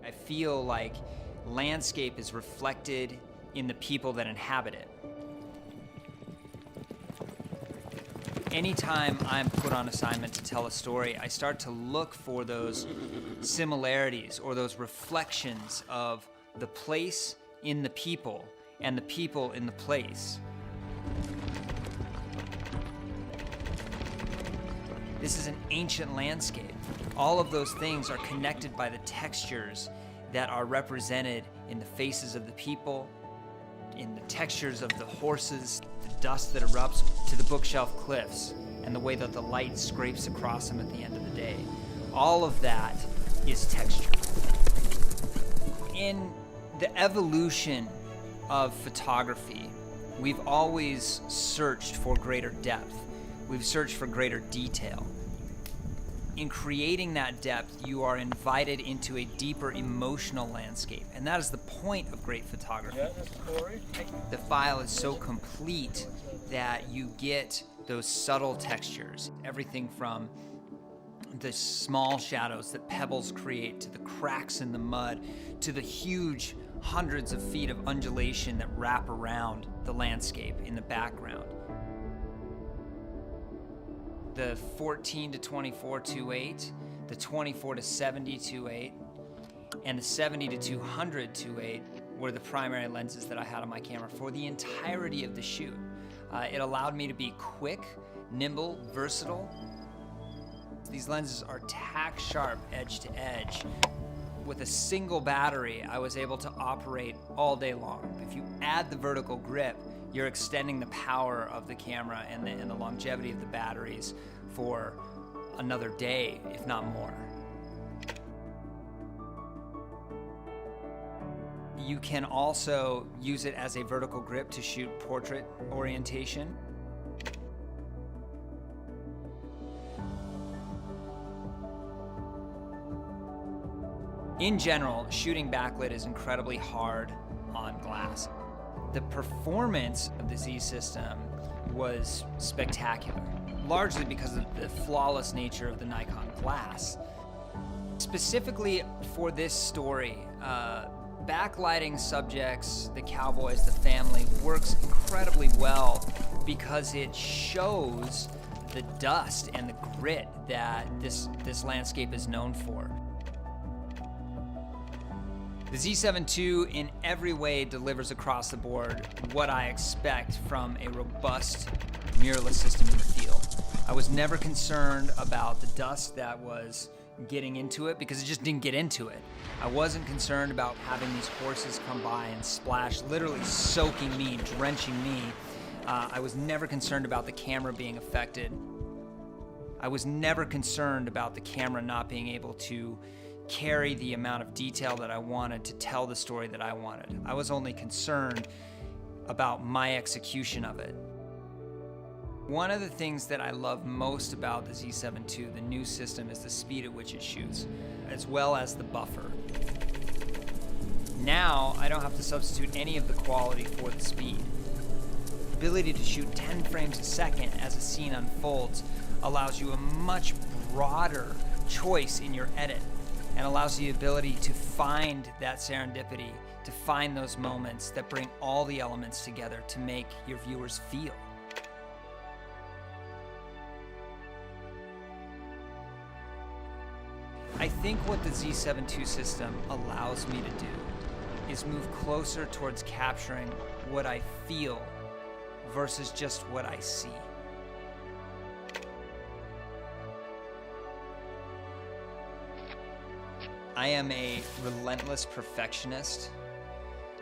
I feel like landscape is reflected in the people that inhabit it. Anytime I'm put on assignment to tell a story, I start to look for those similarities or those reflections of the place in the people and the people in the place. This is an ancient landscape. All of those things are connected by the textures that are represented in the faces of the people, in the textures of the horses, the dust that erupts to the bookshelf cliffs, and the way that the light scrapes across them at the end of the day. All of that is texture. In the evolution of photography, we've always searched for greater depth. We've searched for greater detail. In creating that depth, you are invited into a deeper emotional landscape, and that is the point of great photography. The file is so complete that you get those subtle textures, everything from the small shadows that pebbles create, to the cracks in the mud, to the huge hundreds of feet of undulation that wrap around the landscape in the background. The 14 to 24 2.8, the 24 to 70 2.8, and the 70 to 200 2.8 were the primary lenses that I had on my camera for the entirety of the shoot. It allowed me to be quick, nimble, versatile. These lenses are tack sharp edge to edge. With a single battery, I was able to operate all day long. If you add the vertical grip, you're extending the power of the camera and the longevity of the batteries for another day, if not more. You can also use it as a vertical grip to shoot portrait orientation. In general, shooting backlit is incredibly hard on glass. The performance of the Z system was spectacular, largely because of the flawless nature of the Nikon glass. Specifically for this story, backlighting subjects, the cowboys, the family, works incredibly well because it shows the dust and the grit that this landscape is known for. The Z7 II in every way delivers across the board what I expect from a robust mirrorless system in the field. I was never concerned about the dust that was getting into it because it just didn't get into it. I wasn't concerned about having these horses come by and splash, literally soaking me, drenching me. I was never concerned about the camera being affected. I was never concerned about the camera not being able to carry the amount of detail that I wanted to tell the story that I wanted. I was only concerned about my execution of it. One of the things that I love most about the Z7 II, the new system, is the speed at which it shoots, as well as the buffer. Now, I don't have to substitute any of the quality for the speed. The ability to shoot 10 frames a second as a scene unfolds allows you a much broader choice in your edit, and allows the ability to find that serendipity, to find those moments that bring all the elements together to make your viewers feel. I think what the Z7 II system allows me to do is move closer towards capturing what I feel versus just what I see. I am a relentless perfectionist.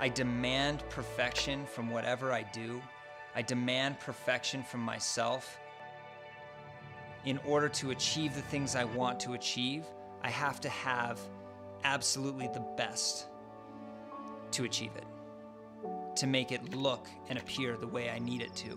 I demand perfection from whatever I do. I demand perfection from myself. In order to achieve the things I want to achieve, I have to have absolutely the best to achieve it, to make it look and appear the way I need it to.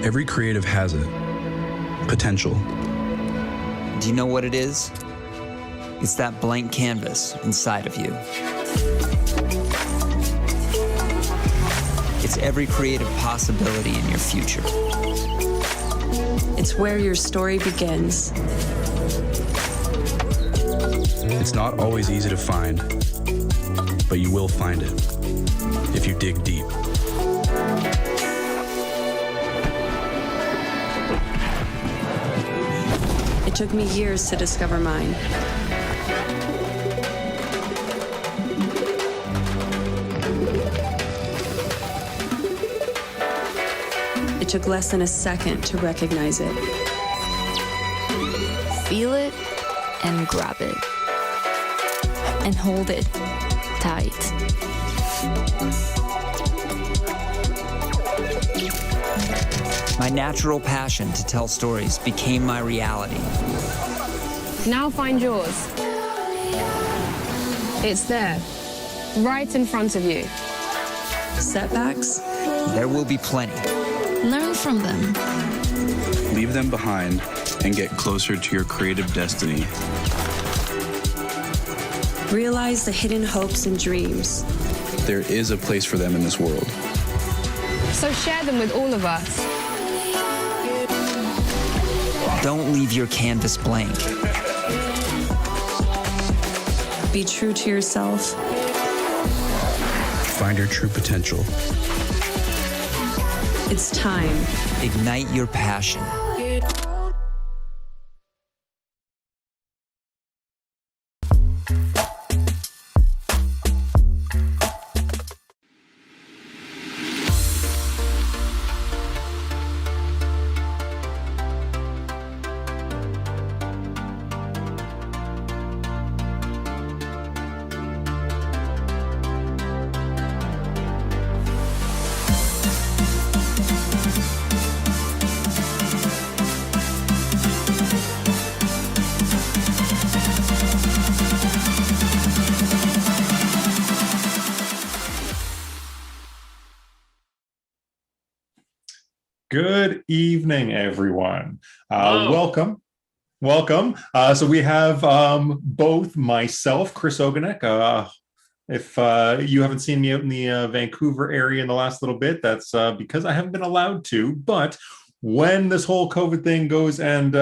Every creative has it. Potential. Do you know what it is? It's that blank canvas inside of you. It's every creative possibility in your future. It's where your story begins. It's not always easy to find, but you will find it if you dig deep. It took me years to discover mine. It took less than a second to recognize it. Feel it and grab it. And hold it tight. My natural passion to tell stories became my reality. Now find yours. It's there, right in front of you. Setbacks? There will be plenty. Learn from them. Leave them behind and get closer to your creative destiny. Realize the hidden hopes and dreams. There is a place for them in this world. So share them with all of us. Don't leave your canvas blank. Be true to yourself. Find your true potential. It's time. Ignite your passion. Good evening, everyone. Welcome. So we have both myself, Chris Ogonek. If you haven't seen me out in the Vancouver area in the last little bit, that's because I haven't been allowed to. But when this whole COVID thing goes and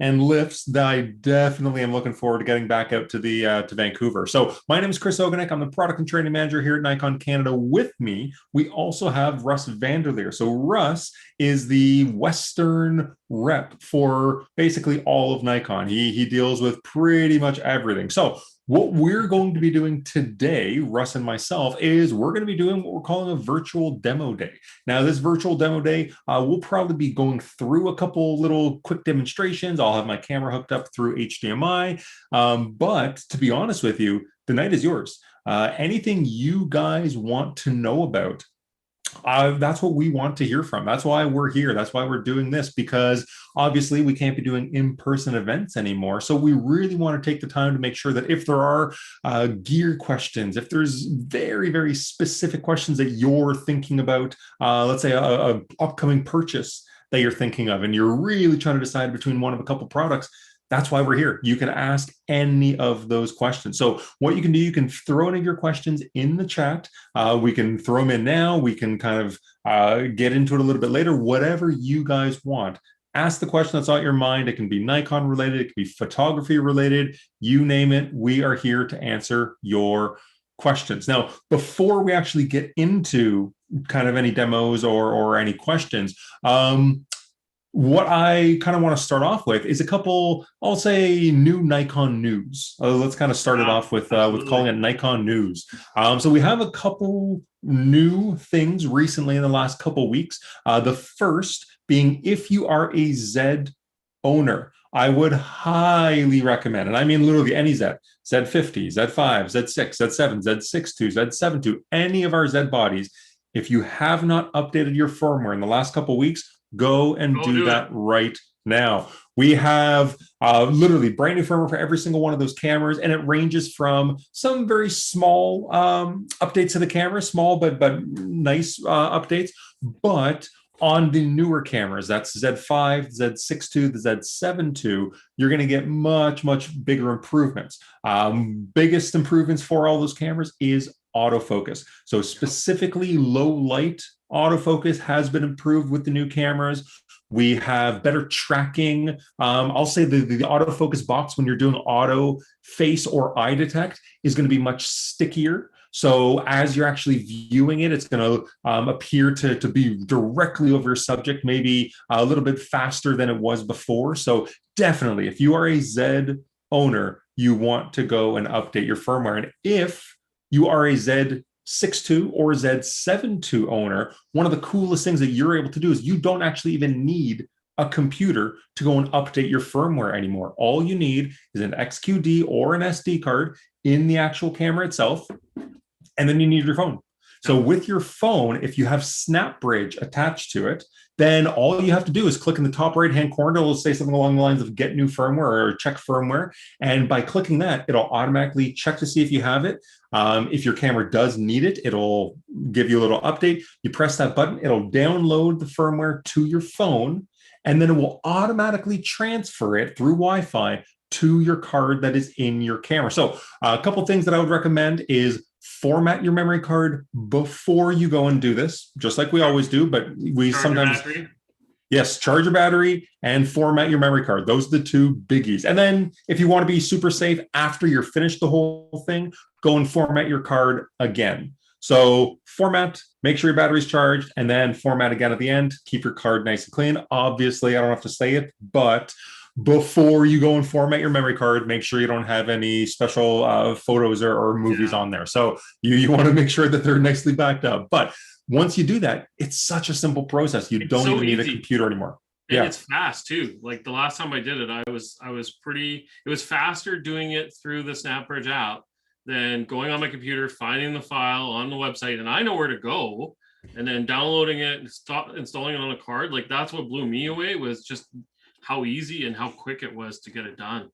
lifts, I definitely am looking forward to getting back out to the to Vancouver. So my name is Chris Ogonek. I'm the product and training manager here at Nikon Canada. With me, we also have Russ Vanderleer. So Russ is the Western rep for basically all of Nikon. He deals with pretty much everything. So what we're going to be doing today, Russ and myself, is we're going to be doing what we're calling a virtual demo day. Now, this virtual demo day, we'll probably be going through a couple little quick demonstrations. I'll have my camera hooked up through HDMI. But to be honest with you, the night is yours. Anything you guys want to know about, that's what we want to hear from. That's why we're here. That's why we're doing this, because obviously we can't be doing in-person events anymore. So we really want to take the time to make sure that if there are gear questions, if there's very, very specific questions that you're thinking about, let's say a upcoming purchase that you're thinking of, and you're really trying to decide between one of a couple products, that's why we're here. You can ask any of those questions. So what you can do, you can throw any of your questions in the chat. We can throw them in now. We can kind of get into it a little bit later. Whatever you guys want, Ask the question that's on your mind. It can be Nikon related, it can be photography related, you name it. We are here to answer your questions. Now, before we actually get into kind of any demos or any questions, what I kind of want to start off with is a couple, I'll say, new Nikon news. Let's kind of start it off with calling it Nikon news. So we have a couple new things recently in the last couple weeks. The first being, if you are a Z owner, I would highly recommend, and I mean literally any Z, Z50, Z5, Z6, Z7, Z62, Z72, any of our Z bodies, if you have not updated your firmware in the last couple weeks, go and do that right now. We have literally brand new firmware for every single one of those cameras, and it ranges from some very small updates to the camera, small but nice updates, but on the newer cameras, that's Z5, Z62, the Z72, you're going to get much bigger improvements. Biggest improvements for all those cameras is autofocus. So specifically low light autofocus has been improved with the new cameras. We have better tracking. I'll say the autofocus box, when you're doing auto face or eye detect, is going to be much stickier. So as you're actually viewing it, it's going to appear to be directly over your subject, maybe a little bit faster than it was before. So definitely, if you are a Z owner, you want to go and update your firmware. And if you are a Z62 or Z72 owner, one of the coolest things that you're able to do is you don't actually even need a computer to go and update your firmware anymore. All you need is an XQD or an SD card in the actual camera itself, and then you need your phone. So with your phone, if you have SnapBridge attached to it, then all you have to do is click in the top right-hand corner. It'll say something along the lines of get new firmware or check firmware. And by clicking that, it'll automatically check to see if you have it. If your camera does need it, it'll give you a little update. You press that button, it'll download the firmware to your phone, and then it will automatically transfer it through Wi-Fi to your card that is in your camera. So a couple things that I would recommend is format your memory card before you go and do this, just like we always do, but we sometimes, yes, charge your battery and format your memory card. Those are the two biggies. And then if you want to be super safe, after you're finished the whole thing, go and format your card again. So format, make sure your battery's charged, and then format again at the end. Keep your card nice and clean. Obviously, I don't have to say it, but before you go and format your memory card, make sure you don't have any special photos or movies on there. So you want to make sure that they're nicely backed up. But once you do that, it's such a simple process. You don't even need a computer anymore. And it's fast too. Like the last time I did it, it was faster doing it through the SnapBridge app than going on my computer, finding the file on the website, and I know where to go, and then downloading it and installing it on a card. Like that's what blew me away, was just how easy and how quick it was to get it done.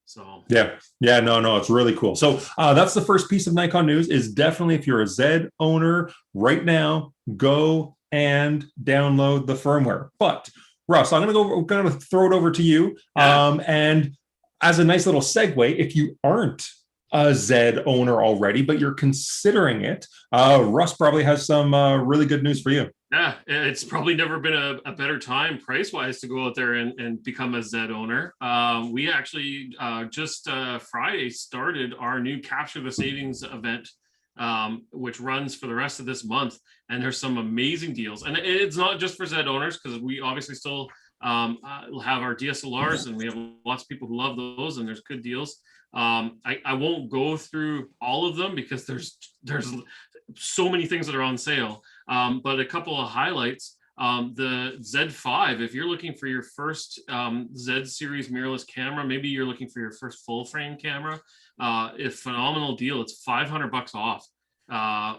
So no, it's really cool. So that's the first piece of Nikon news. Is definitely, if you're a Z owner right now, go and download the firmware. But Russ, I'm gonna throw it over to you. And as a nice little segue, if you aren't a Z owner already, but you're considering it, Russ probably has some really good news for you. Yeah, it's probably never been a better time price-wise to go out there and become a Z owner. We actually just Friday started our new Capture the Savings event, which runs for the rest of this month. And there's some amazing deals. And it's not just for Z owners, because we obviously still have our DSLRs, and we have lots of people who love those, and there's good deals. I won't go through all of them because there's so many things that are on sale. But a couple of highlights, the Z5, if you're looking for your first Z series mirrorless camera, maybe you're looking for your first full frame camera, it's a phenomenal deal. It's $500 off,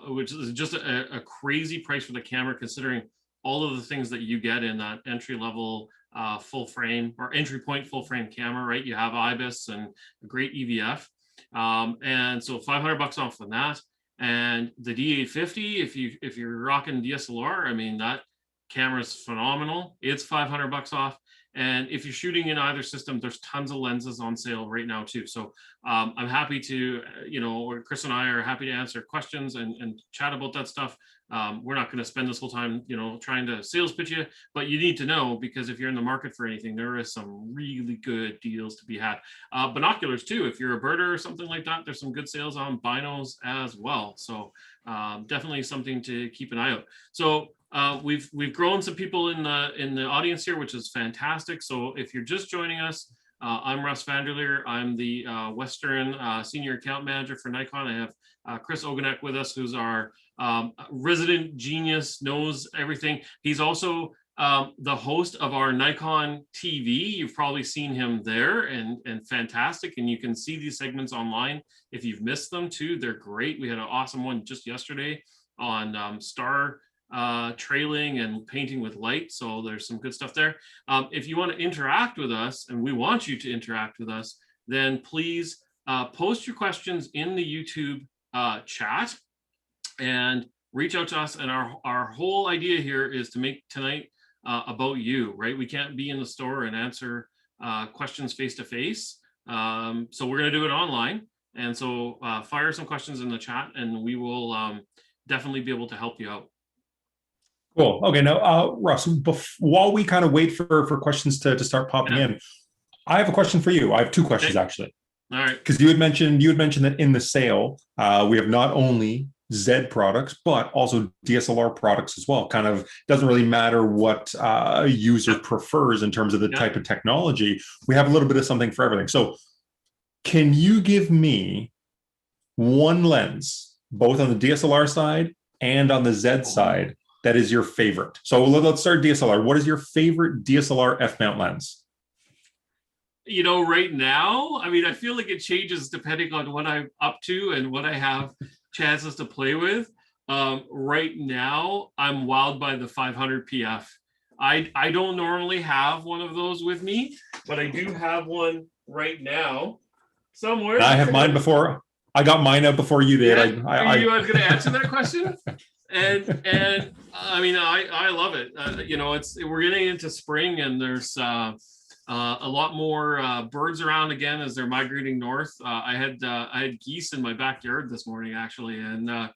which is just a crazy price for the camera, considering all of the things that you get in that entry level full frame or entry point full frame camera, right? You have IBIS and a great EVF. And so $500 off on that. And the D850, if you're rocking DSLR, I mean, that camera's phenomenal. It's $500 off. And if you're shooting in either system, there's tons of lenses on sale right now too. So I'm happy to, or Chris and I are happy to answer questions and chat about that stuff. We're not going to spend this whole time, trying to sales pitch you, but you need to know, because if you're in the market for anything, there is some really good deals to be had. Binoculars too. If you're a birder or something like that, there's some good sales on binos as well. So definitely something to keep an eye out. So we've grown some people in the audience here, which is fantastic. So if you're just joining us, I'm Russ Vanderleer. I'm the Western Senior Account Manager for Nikon. I have Chris Ogonek with us, who's our resident genius, knows everything. He's also the host of our Nikon TV. You've probably seen him there, and fantastic. And you can see these segments online if you've missed them too. They're great. We had an awesome one just yesterday on star trailing and painting with light. So there's some good stuff there. If you want to interact with us, and we want you to interact with us, then please post your questions in the YouTube chat and reach out to us. And our whole idea here is to make tonight about you, right? We can't be in the store and answer questions face to face. So we're going to do it online. And so fire some questions in the chat, and we will definitely be able to help you out. Cool. Okay. Now, Russ, while we kind of wait for questions to start popping in, I have a question for you. I have two questions, actually. All right. Because you had mentioned that in the sale, we have not only Z products, but also DSLR products as well. Kind of doesn't really matter what a user prefers in terms of the type of technology. We have a little bit of something for everything. So can you give me one lens, both on the DSLR side and on the Z side, that is your favorite? So let's start DSLR. What is your favorite DSLR f-mount lens? Right now, I mean, I feel like it changes depending on what I'm up to and what I have chances to play with. Right now, I'm wowed by the 500 PF. I don't normally have one of those with me, but I do have one right now somewhere. I have mine before. I got mine out before you did. Yeah. You was going to answer that question? And I mean, I love it. We're getting into spring, and there's a lot more birds around again as they're migrating north. I had geese in my backyard this morning, actually, and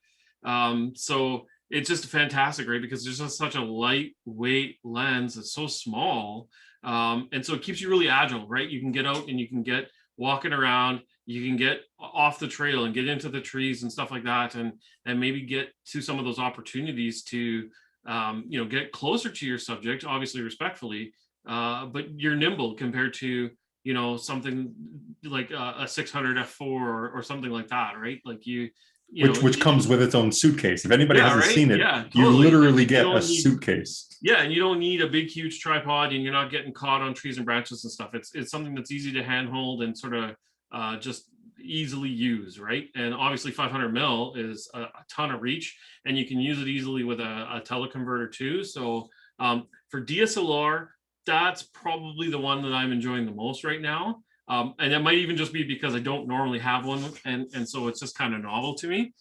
so it's just fantastic, right? Because there's just such a lightweight lens. It's so small, and so it keeps you really agile, right? You can get out and you can get walking around. You can get off the trail and get into the trees and stuff like that, and maybe get to some of those opportunities to get closer to your subject, obviously respectfully, but you're nimble compared to something like a 600 f4 or something like that, right? Like which comes with its own suitcase. If anybody hasn't seen it, you literally get a suitcase. Yeah, and you don't need a big, huge tripod, and you're not getting caught on trees and branches and stuff. It's something that's easy to handhold and sort of just easily use, right? And obviously 500 mil is a ton of reach, and you can use it easily with a teleconverter too. So for DSLR, that's probably the one that I'm enjoying the most right now. And it might even just be because I don't normally have one, and so it's just kind of novel to me.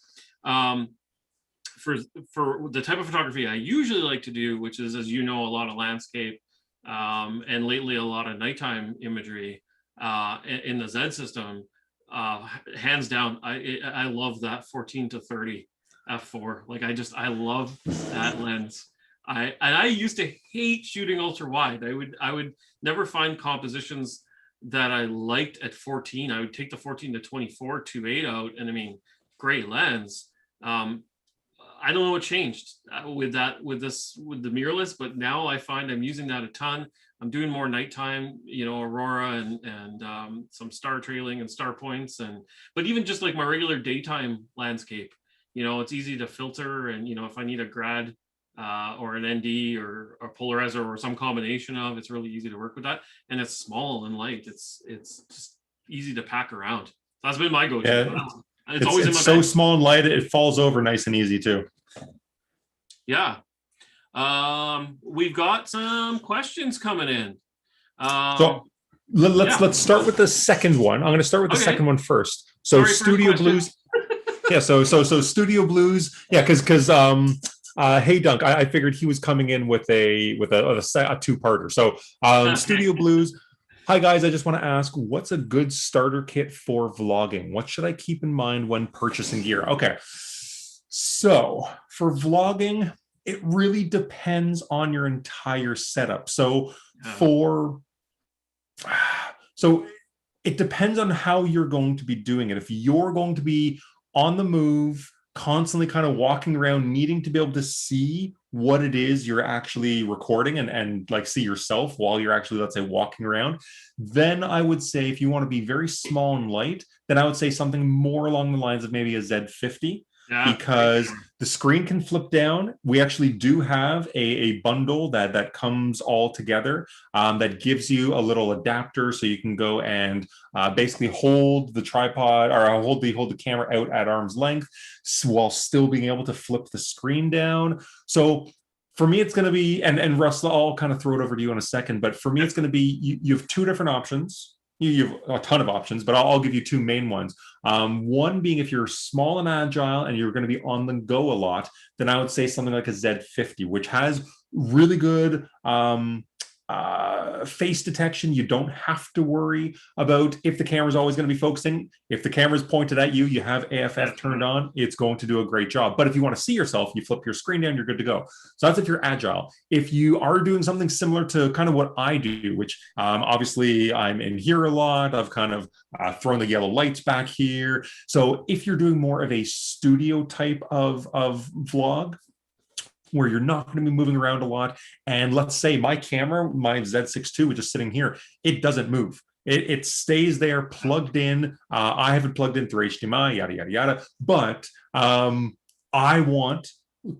For the type of photography I usually like to do, which is, as you know, a lot of landscape, and lately a lot of nighttime imagery in the Z system, hands down, I love that 14 to 30 f4. Like I love that lens. I used to hate shooting ultra wide. I would never find compositions that I liked at 14. I would take the 14 to 24 2.8 out, and I mean, great lens. I don't know what changed with the mirrorless, but now I find I'm using that a ton. I'm doing more nighttime, aurora and some star trailing and star points, but even just like my regular daytime landscape, it's easy to filter, and if I need a grad or an ND or a polarizer or some combination of, it's really easy to work with that, and it's small and light. It's just easy to pack around. So that's been my go-to. Yeah. It's always in my so bag. small and light, it falls over nice and easy too. Yeah. We've got some questions coming in. So let's start with the second one. I'm going to start with the second one first. So Studio Blues. Yeah. So Studio Blues. Yeah. Cause Hey Dunk, I figured he was coming in with a two-parter. So Studio Blues. Hi guys, I just want to ask, what's a good starter kit for vlogging? What should I keep in mind when purchasing gear? Okay, so for vlogging, it really depends on your entire setup. So it depends on how you're going to be doing it. If you're going to be on the move, constantly kind of walking around, needing to be able to see what it is you're actually recording and like see yourself while you're actually, let's say, walking around, then I would say if you want to be very small and light, then I would say something more along the lines of maybe a Z50. Because the screen can flip down. We actually do have a bundle that comes all together that gives you a little adapter so you can go and basically hold the tripod or hold the camera out at arm's length while still being able to flip the screen down. So for me, it's going to be, and Russell, I'll kind of throw it over to you in a second, but for me, it's going to be, you have two different options. You have a ton of options, but I'll give you two main ones. One being if you're small and agile and you're going to be on the go a lot, then I would say something like a Z50, which has really good face detection. You don't have to worry about if the camera's always going to be focusing. If the camera's pointed at you, you have AFF turned on, it's going to do a great job. But if you want to see yourself, you flip your screen down, you're good to go. So that's if you're agile. If you are doing something similar to kind of what I do, which obviously I'm in here a lot, I've kind of thrown the yellow lights back here. So if you're doing more of a studio type of vlog, where you're not going to be moving around a lot. And let's say my camera, my Z6 II, which is sitting here, it doesn't move. It stays there plugged in. I have it plugged in through HDMI, yada, yada, yada. But I want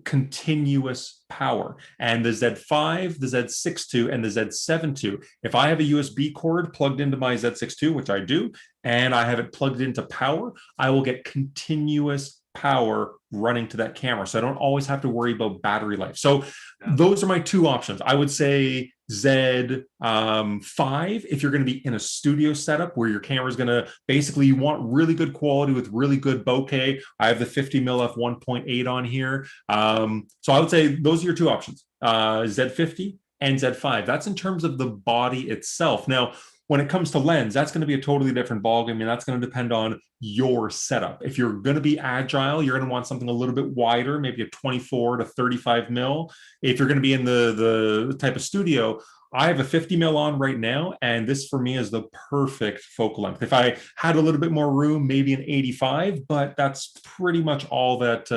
continuous power. And the Z5, the Z6 II, and the Z7 II, if I have a USB cord plugged into my Z6 II, which I do, and I have it plugged into power, I will get continuous power running to that camera. So I don't always have to worry about battery life. So those are my two options. I would say Z5 if you're going to be in a studio setup where your camera is going to basically, you want really good quality with really good bokeh. I have the 50mm f1.8 on here. So I would say those are your two options, Z50 and Z5. That's in terms of the body itself. Now, when it comes to lens, that's going to be a totally different ballgame. I mean, that's going to depend on your setup. If you're going to be agile, you're going to want something a little bit wider, maybe a 24 to 35 mil. If you're going to be in the type of studio, I have a 50 mil on right now, and this for me is the perfect focal length. If I had a little bit more room, maybe an 85, but that's pretty much all that,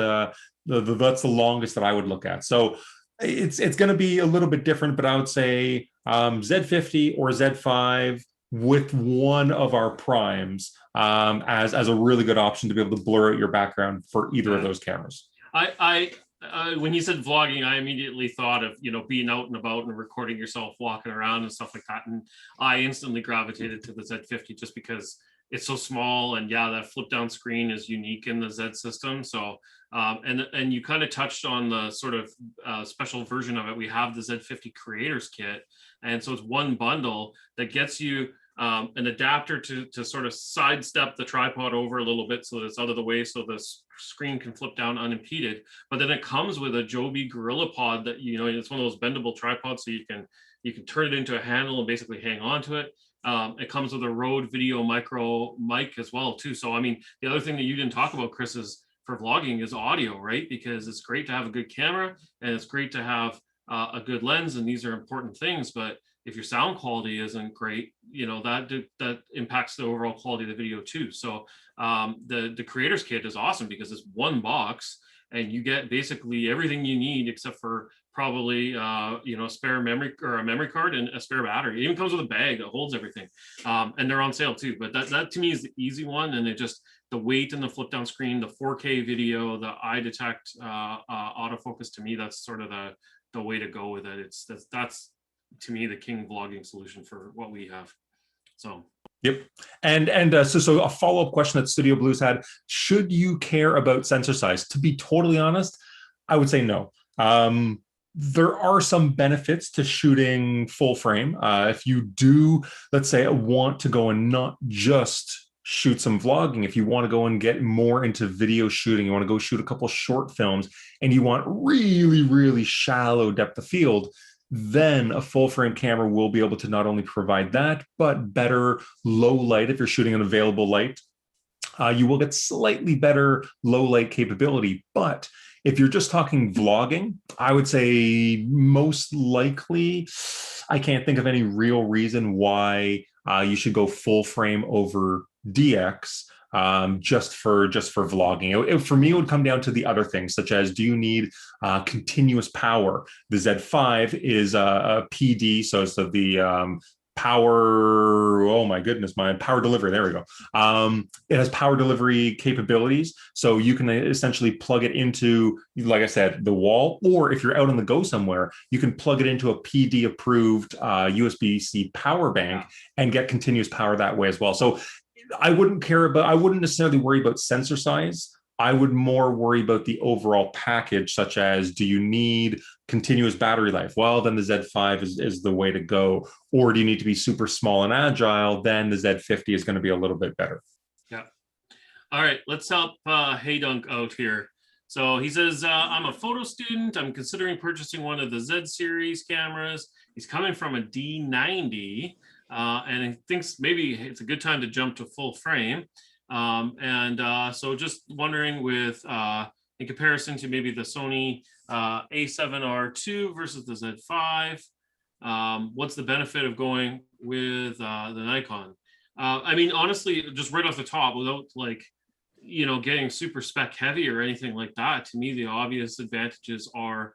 that's the longest that I would look at. So it's going to be a little bit different, but I would say Z50 or Z5 with one of our primes as a really good option to be able to blur out your background for either of those cameras. When you said vlogging, I immediately thought of, being out and about and recording yourself walking around and stuff like that. And I instantly gravitated to the Z50 just because it's so small, and that flip down screen is unique in the Z system. So and you kind of touched on the sort of special version of it. We have the Z50 creators kit, and so it's one bundle that gets you an adapter to sort of sidestep the tripod over a little bit so that it's out of the way, so the screen can flip down unimpeded. But then it comes with a Joby Gorilla Pod that it's one of those bendable tripods, so you can turn it into a handle and basically hang on to it. It comes with a Rode Video Micro mic as well too. So I mean, the other thing that you didn't talk about, Chris, is for vlogging is audio, right? Because it's great to have a good camera and it's great to have a good lens, and these are important things. But if your sound quality isn't great, that impacts the overall quality of the video too. So the creators kit is awesome because it's one box and you get basically everything you need except for probably a spare memory or a memory card and a spare battery. It even comes with a bag that holds everything, and they're on sale too. But that to me is the easy one, and it just, the weight and the flip down screen, the 4K video, the eye detect autofocus, to me that's sort of the way to go with it. That's to me the king vlogging solution for what we have. So yep. And so a follow-up question that Studio Blues had: should you care about sensor size? To be totally honest, I would say no. There are some benefits to shooting full frame. If you do, let's say, want to go and not just shoot some vlogging, if you want to go and get more into video shooting, you want to go shoot a couple short films, and you want really, really shallow depth of field, then a full frame camera will be able to not only provide that, but better low light. If you're shooting an available light, you will get slightly better low light capability. But if you're just talking vlogging, I would say most likely, I can't think of any real reason why you should go full frame over DX just for vlogging. For me, it would come down to the other things, such as, do you need continuous power? The Z5 is a PD, so it's the power, oh my goodness, my power delivery, there we go. It has power delivery capabilities, so you can essentially plug it into, like I said, the wall, or if you're out on the go somewhere, you can plug it into a PD approved USB-C power bank and get continuous power that way as well. So I wouldn't necessarily worry about sensor size. I would more worry about the overall package, such as, do you need continuous battery life? Well, then the Z5 is the way to go. Or do you need to be super small and agile? Then the Z50 is going to be a little bit better. Yeah. All right, let's help Heydunk out here. So he says, I'm a photo student. I'm considering purchasing one of the Z series cameras. He's coming from a D90 and he thinks maybe it's a good time to jump to full frame. So just wondering, with in comparison to maybe the Sony A7R II versus the Z5, what's the benefit of going with the Nikon? I mean, honestly, just right off the top, without getting super spec heavy or anything like that, to me, the obvious advantages are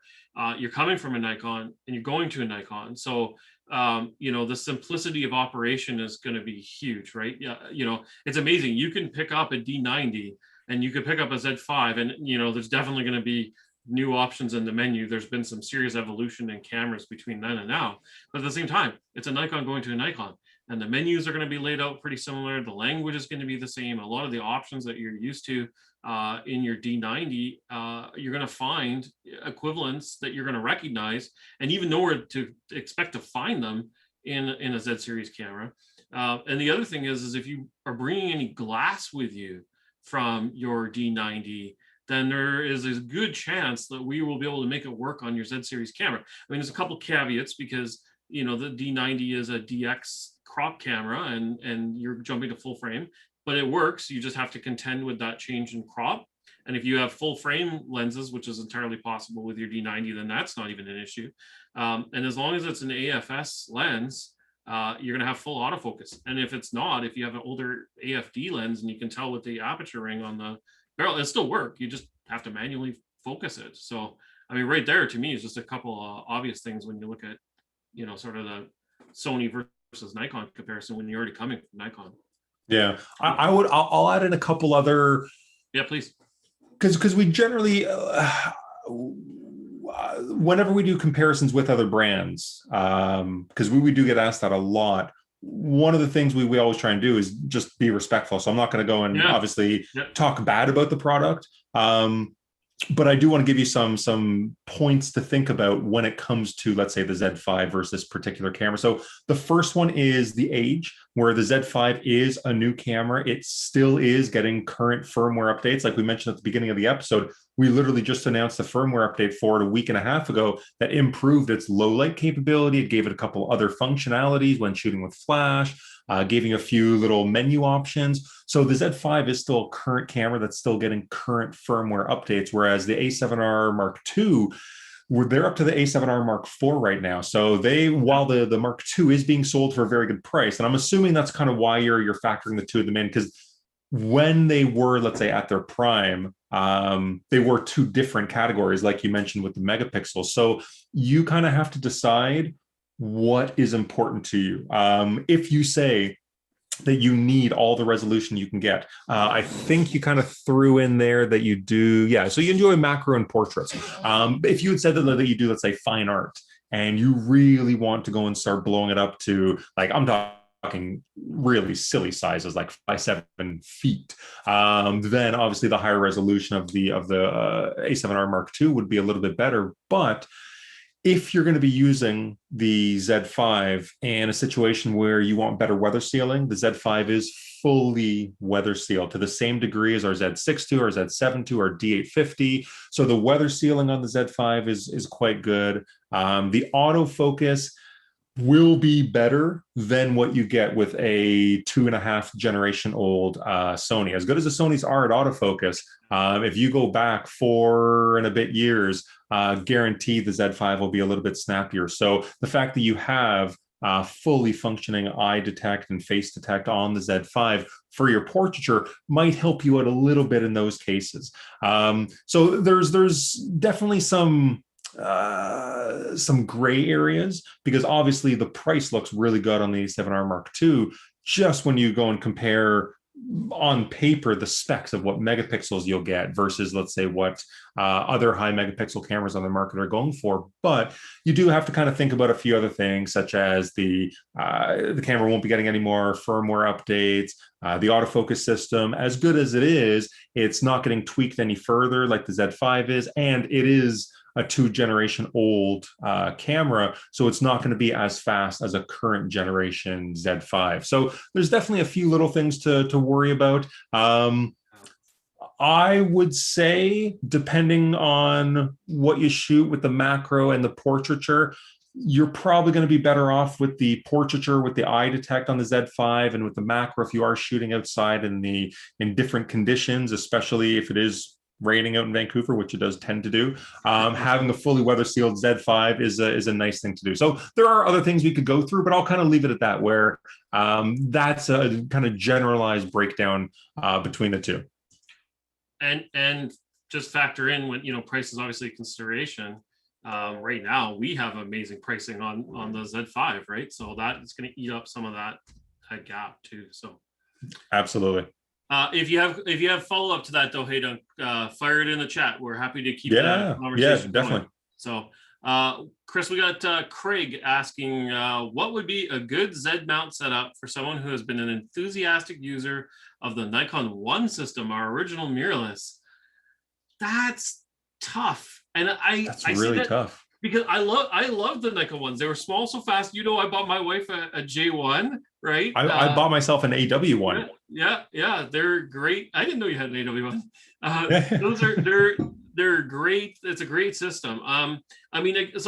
you're coming from a Nikon and you're going to a Nikon. So the simplicity of operation is going to be huge, right? Yeah, it's amazing. You can pick up a D90 and you could pick up a Z5, and there's definitely going to be new options in the menu. There's been some serious evolution in cameras between then and now, but at the same time, it's a Nikon going to a Nikon, and the menus are going to be laid out pretty similar. The language is going to be the same. A lot of the options that you're used to in your D90, you're going to find equivalents that you're going to recognize and even know where to expect to find them in a Z series camera. And the other thing is if you are bringing any glass with you from your D90, then there is a good chance that we will be able to make it work on your Z series camera. I mean, there's a couple caveats, because the D90 is a DX crop camera and you're jumping to full frame, but it works. You just have to contend with that change in crop. And if you have full frame lenses, which is entirely possible with your D90, then that's not even an issue. And as long as it's an AFS lens, you're going to have full autofocus. And if it's not, if you have an older AFD lens and you can tell with the aperture ring on the barrel, it'll still work. You just have to manually focus it. So, I mean, right there to me is just a couple obvious things when you look at, sort of the Sony versus Nikon comparison when you're already coming from Nikon. Yeah, I'll add in a couple other. Yeah, please. Because we generally, whenever we do comparisons with other brands, because we do get asked that a lot. One of the things we always try and do is just be respectful. So I'm not going to go and obviously talk bad about the product. But I do want to give you some points to think about when it comes to, let's say, the Z5 versus this particular camera. So the first one is the age, where the Z5 is a new camera. It still is getting current firmware updates. Like we mentioned at the beginning of the episode, we literally just announced the firmware update for it a week and a half ago that improved its low light capability. It gave it a couple other functionalities when shooting with flash, gave you a few little menu options. So the Z5 is still a current camera that's still getting current firmware updates, whereas the A7R Mark II, they're up to the A7R Mark IV right now. So while the Mark II is being sold for a very good price, and I'm assuming that's kind of why you're factoring the two of them in, because when they were, let's say, at their prime, they were two different categories, like you mentioned with the megapixels. So you kind of have to decide what is important to you. If you say that you need all the resolution you can get, I think you kind of threw in there that you do, so you enjoy macro and portraits. If you had said that you do, let's say, fine art, and you really want to go and start blowing it up to, like, I'm talking really silly sizes, like 5'7" feet, then obviously the higher resolution of the A7R Mark II would be a little bit better. But if you're going to be using the Z5 in a situation where you want better weather sealing, the Z5 is fully weather sealed to the same degree as our Z6 II, our Z7 II, our D850. So the weather sealing on the Z5 is quite good. The autofocus will be better than what you get with a 2.5 generation old Sony. As good as the Sonys are at autofocus, if you go back 4 and a bit years, guaranteed the Z5 will be a little bit snappier. So the fact that you have fully functioning eye detect and face detect on the Z5 for your portraiture might help you out a little bit in those cases. So there's definitely some gray areas, because obviously the price looks really good on the A7R Mark II. Just when you go and compare on paper the specs of what megapixels you'll get versus, let's say, what other high megapixel cameras on the market are going for. But you do have to kind of think about a few other things, such as the camera won't be getting any more firmware updates. The autofocus system, as good as it is, it's not getting tweaked any further like the Z5 is, and it is a 2-generation old camera, so it's not going to be as fast as a current generation Z5. So there's definitely a few little things to worry about. I would say, depending on what you shoot with the macro and the portraiture, you're probably going to be better off with the portraiture with the eye detect on the Z5, and with the macro if you are shooting outside in different conditions, especially if it is raining out in Vancouver, which it does tend to do. Having a fully weather sealed Z5 is a nice thing to do. So there are other things we could go through, but I'll kind of leave it at that, where that's a kind of generalized breakdown between the two. And just factor in when, price is obviously a consideration. Right now we have amazing pricing on the Z5, right? So that is going to eat up some of that gap too. So absolutely. If you have follow up to that though, hey, Dunk, fire it in the chat. We're happy to keep that conversation definitely going. So, Chris, we got Craig asking, what would be a good Z mount setup for someone who has been an enthusiastic user of the Nikon One system, our original mirrorless? That's tough, and that's really tough. Because I love the Nikon ones. They were small, so fast. I bought my wife a J1, right? I bought myself an AW1. Yeah, they're great. I didn't know you had an AW1. They're great. It's a great system. So I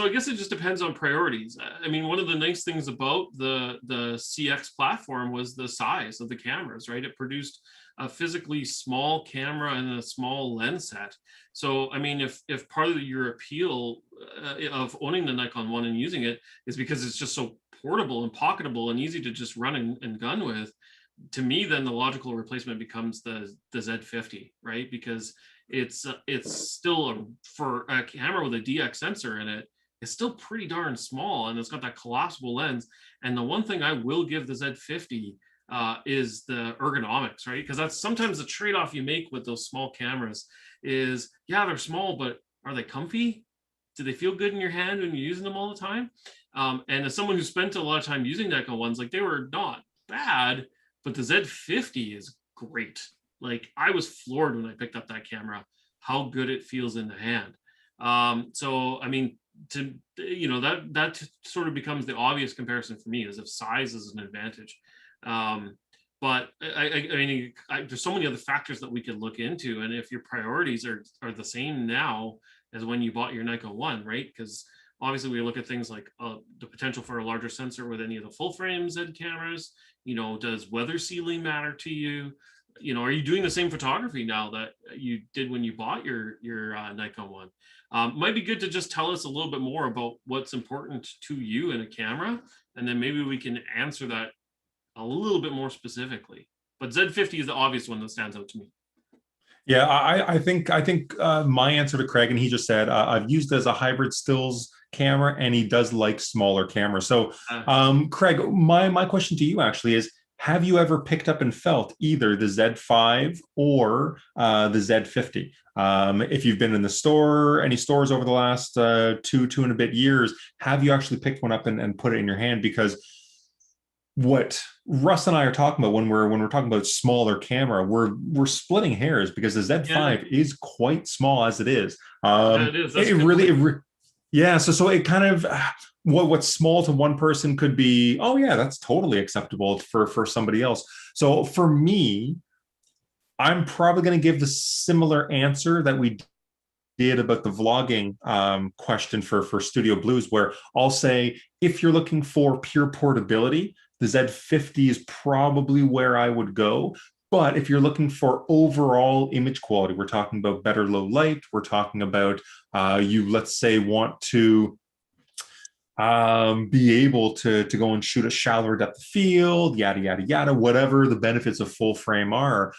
guess it just depends on priorities. One of the nice things about the CX platform was the size of the cameras, right? It produced a physically small camera and a small lens set. So, if part of your appeal of owning the Nikon One and using it is because it's just so portable and pocketable and easy to just run and gun with, to me, then the logical replacement becomes the Z50, right? Because it's still for a camera with a DX sensor in it, it's still pretty darn small, and it's got that collapsible lens. And the one thing I will give the Z50 is the ergonomics, right? Because that's sometimes the trade-off you make with those small cameras is, yeah, they're small, but are they comfy? Do they feel good in your hand when you're using them all the time? And as someone who spent a lot of time using Nikon ones, like, they were not bad, but the Z50 is great. Like, I was floored when I picked up that camera, how good it feels in the hand. That sort of becomes the obvious comparison for me, as if size is an advantage. But there's so many other factors that we could look into, and if your priorities are the same now as when you bought your Nikon One, right? Because obviously we look at things like the potential for a larger sensor with any of the full frame Z cameras. Does weather sealing matter to you? Are you doing the same photography now that you did when you bought your Nikon One? Might be good to just tell us a little bit more about what's important to you in a camera, and then maybe we can answer that a little bit more specifically. But Z50 is the obvious one that stands out to me. Yeah, I think my answer to Craig, and he just said, I've used it as a hybrid stills camera, and he does like smaller cameras. So, Craig, my question to you actually is, have you ever picked up and felt either the Z5 or the Z50? If you've been in any stores over the last two and a bit years, have you actually picked one up and put it in your hand? Because what Russ and I are talking about when we're talking about smaller camera, we're splitting hairs, because the Z5 is quite small as it is. It is. Yeah, so it kind of what's small to one person could be, oh yeah, that's totally acceptable for somebody else. So for me, I'm probably going to give the similar answer that we did about the vlogging question for Studio Blues, where I'll say if you're looking for pure portability, the Z50 is probably where I would go. But if you're looking for overall image quality, we're talking about better low light, we're talking about you, let's say, want to be able to go and shoot a shallower depth of field, yada, yada, yada, whatever the benefits of full frame are,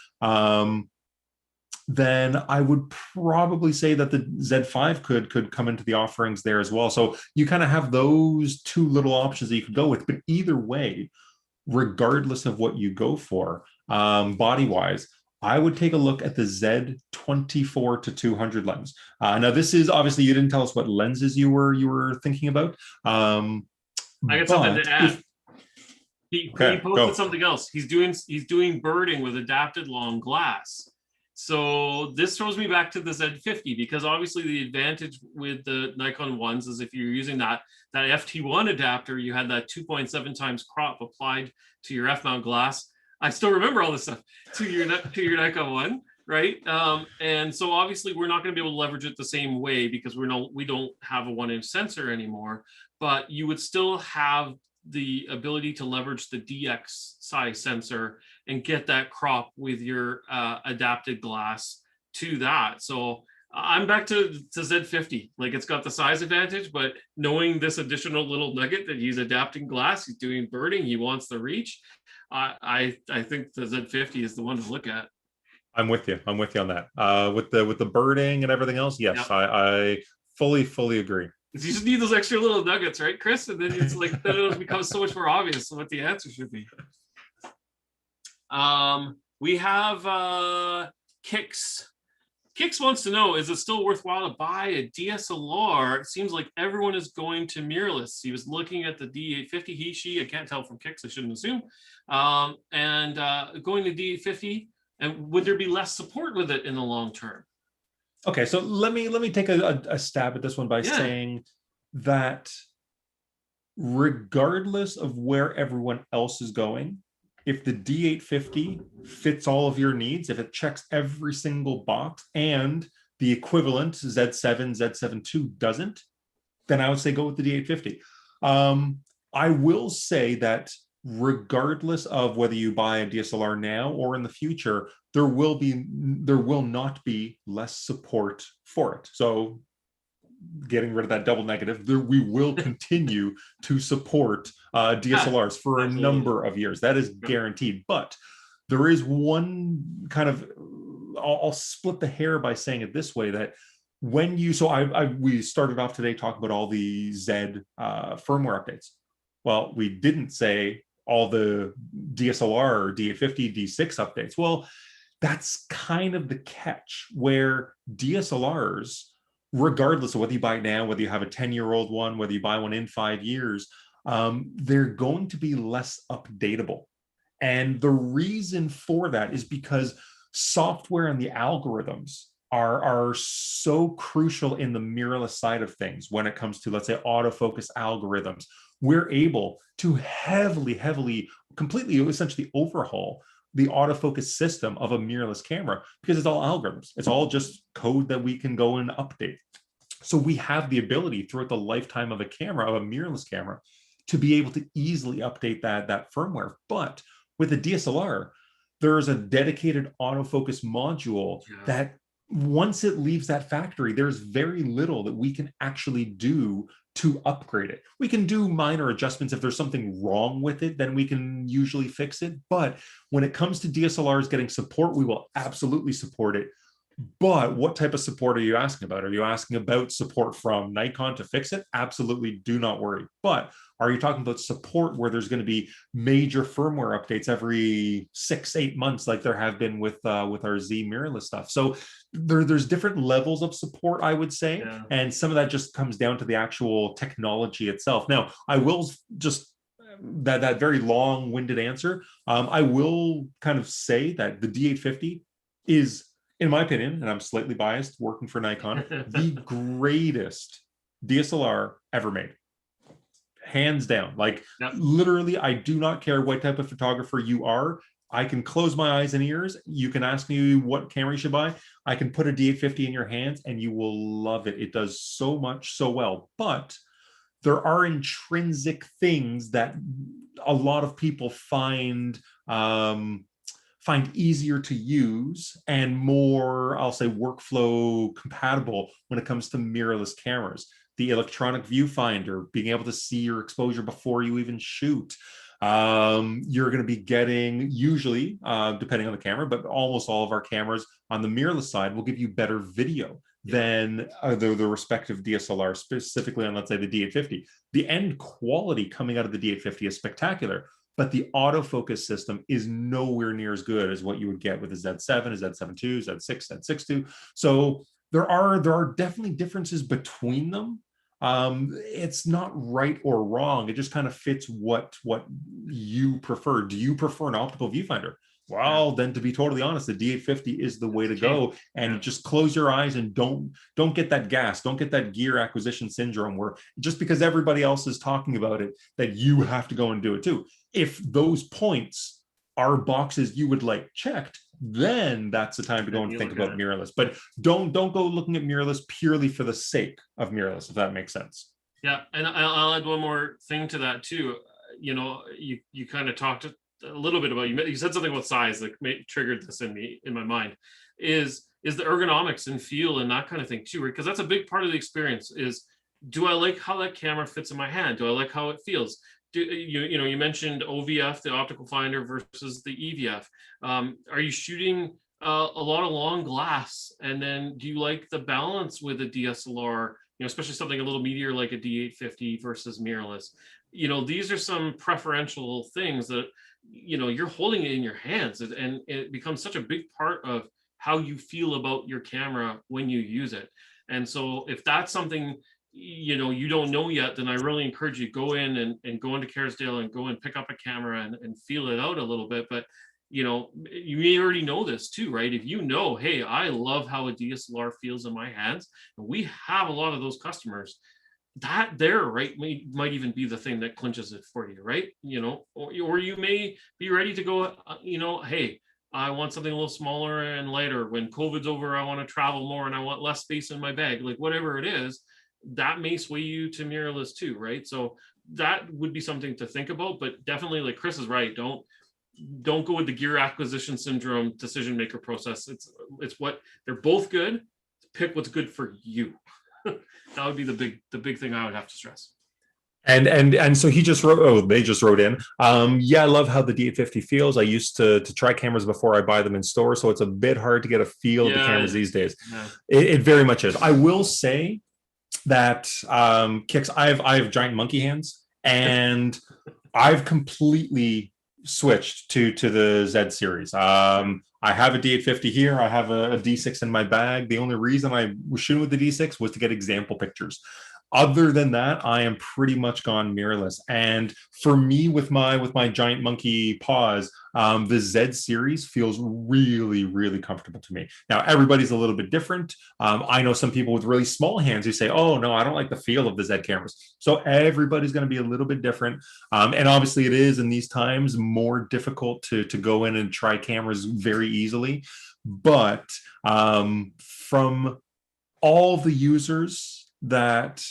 then I would probably say that the Z5 could come into the offerings there as well. So you kind of have those two little options that you could go with. But either way, regardless of what you go for, body wise, I would take a look at the Z24 to 200 lens. Now, this is obviously, you didn't tell us what lenses you were thinking about. I got something to add. He posted something else. He's doing birding with adapted long glass. So this throws me back to the Z50, because obviously the advantage with the Nikon ones is if you're using that FT1 adapter, you had that 2.7 times crop applied to your F-mount glass. I still remember all this stuff to your Nikon one, right? And so obviously we're not going to be able to leverage it the same way because we don't have a 1-inch sensor anymore, but you would still have the ability to leverage the DX size sensor and get that crop with your adapted glass to that. So I'm back to Z50. Like, it's got the size advantage, but knowing this additional little nugget that he's adapting glass, he's doing birding, he wants the reach. I think the Z50 is the one to look at. I'm with you on that. With the birding and everything else, yes, yep. I fully agree. You just need those extra little nuggets, right, Chris? And then it's like, then it'll become so much more obvious what the answer should be. We have Kix. Kix wants to know, is it still worthwhile to buy a DSLR? It seems like everyone is going to mirrorless. He was looking at the D850, she, I can't tell from Kix, I shouldn't assume. And going to D850, and would there be less support with it in the long term? Okay, so let me take a stab at this one by saying that regardless of where everyone else is going, if the D850 fits all of your needs, if it checks every single box and the equivalent Z7, Z7 II doesn't, then I would say go with the D850. I will say that regardless of whether you buy a DSLR now or in the future, there will not be less support for it. So getting rid of that double negative, we will continue to support DSLRs for a number of years. That is guaranteed. But there is one kind of, I'll split the hair by saying it this way, that when you, we started off today talking about all the Z firmware updates. Well, we didn't say all the DSLR, D850, D6 updates. Well, that's kind of the catch, where DSLRs, regardless of whether you buy it now, whether you have a 10-year-old one, whether you buy one in 5 years, they're going to be less updatable. And the reason for that is because software and the algorithms are so crucial in the mirrorless side of things when it comes to, let's say, autofocus algorithms. We're able to heavily, completely, essentially overhaul the autofocus system of a mirrorless camera, because it's all algorithms. It's all just code that we can go and update. So we have the ability throughout the lifetime of a camera, of a mirrorless camera, to be able to easily update that firmware. But with a DSLR, there's a dedicated autofocus module that once it leaves that factory, there's very little that we can actually do to upgrade it. We can do minor adjustments. If there's something wrong with it, then we can usually fix it. But when it comes to DSLRs getting support, we will absolutely support it. But what type of support are you asking about? Are you asking about support from Nikon to fix it? Absolutely, do not worry. But are you talking about support where there's going to be major firmware updates every 6-8 months, like there have been with our Z mirrorless stuff? So there's different levels of support, I would say, and some of that just comes down to the actual technology itself. Now, I will just that very long-winded answer. I will kind of say that the D850 is, in my opinion, and I'm slightly biased working for Nikon, the DSLR ever made. Hands down. Like, Yep. literally, I do not care what type of photographer you are. I can close my eyes and ears. You can ask me what camera you should buy. I can put a D850 in your hands and you will love it. It does so much, so well. But there are intrinsic things that a lot of people find easier to use and more, I'll say, workflow compatible when it comes to mirrorless cameras. The electronic viewfinder, being able to see your exposure before you even shoot. You're going to be getting, usually, depending on the camera, but almost all of our cameras on the mirrorless side will give you better video than the respective DSLR, specifically on, let's say, the D850. The end quality coming out of the D850 is spectacular, but the autofocus system is nowhere near as good as what you would get with a Z7, a Z7 II, Z6, Z6 II. So there are definitely differences between them. It's not right or wrong. It just kind of fits what you prefer. Do you prefer an optical viewfinder? Well, then, to be totally honest, the D850 is the way to go. And just close your eyes and don't get that gas. Don't get that gear acquisition syndrome where just because everybody else is talking about it, that you have to go and do it too. If those points are boxes you would like checked, then that's the time to go and think about mirrorless. But don't go looking at mirrorless purely for the sake of mirrorless, if that makes sense. Yeah, and I'll add one more thing to that too. You know, you kind of talked a little bit about, you said something about size that triggered this in my mind, is the ergonomics and feel and that kind of thing too, right? Because that's a big part of the experience. Is, do I like how that camera fits in my hand? Do I like how it feels? You mentioned OVF, the optical finder, versus the EVF. Are you shooting a lot of long glass? And then do you like the balance with a DSLR, especially something a little meatier like a D850 versus mirrorless? These are some preferential things that, you're holding it in your hands, and it becomes such a big part of how you feel about your camera when you use it. And so if that's something you don't know yet, then I really encourage you go in and go into Kerrisdale and go and pick up a camera and feel it out a little bit. But you may already know this too, right? If hey, I love how a DSLR feels in my hands, and we have a lot of those customers, that there, right, might even be the thing that clinches it for you, right? Or you may be ready to go, hey, I want something a little smaller and lighter. When COVID's over, I want to travel more and I want less space in my bag, like whatever it is. That may sway you to mirrorless too, right? So that would be something to think about. But definitely, like Chris is right, don't go with the gear acquisition syndrome decision maker process. It's what they're both good. Pick what's good for you. That would be the big thing I would have to stress. And so he just wrote, they just wrote in, I love how the D850 feels. I used to try cameras before I buy them in store, so it's a bit hard to get a feel of the cameras these days. Yeah. It very much is. I will say that Kix, I have giant monkey hands, and I've completely switched to the Z series. I have a D850 here. I have a D6 in my bag. The only reason I was shooting with the D6 was to get example pictures. Other than that, I am pretty much gone mirrorless. And for me, with my giant monkey paws, the Z series feels really, really comfortable to me. Now, everybody's a little bit different. I know some people with really small hands who say, oh, no, I don't like the feel of the Z cameras. So everybody's going to be a little bit different. And obviously it is in these times more difficult to go in and try cameras very easily. But from all the users that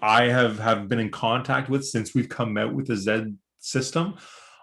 I have been in contact with since we've come out with the Z system,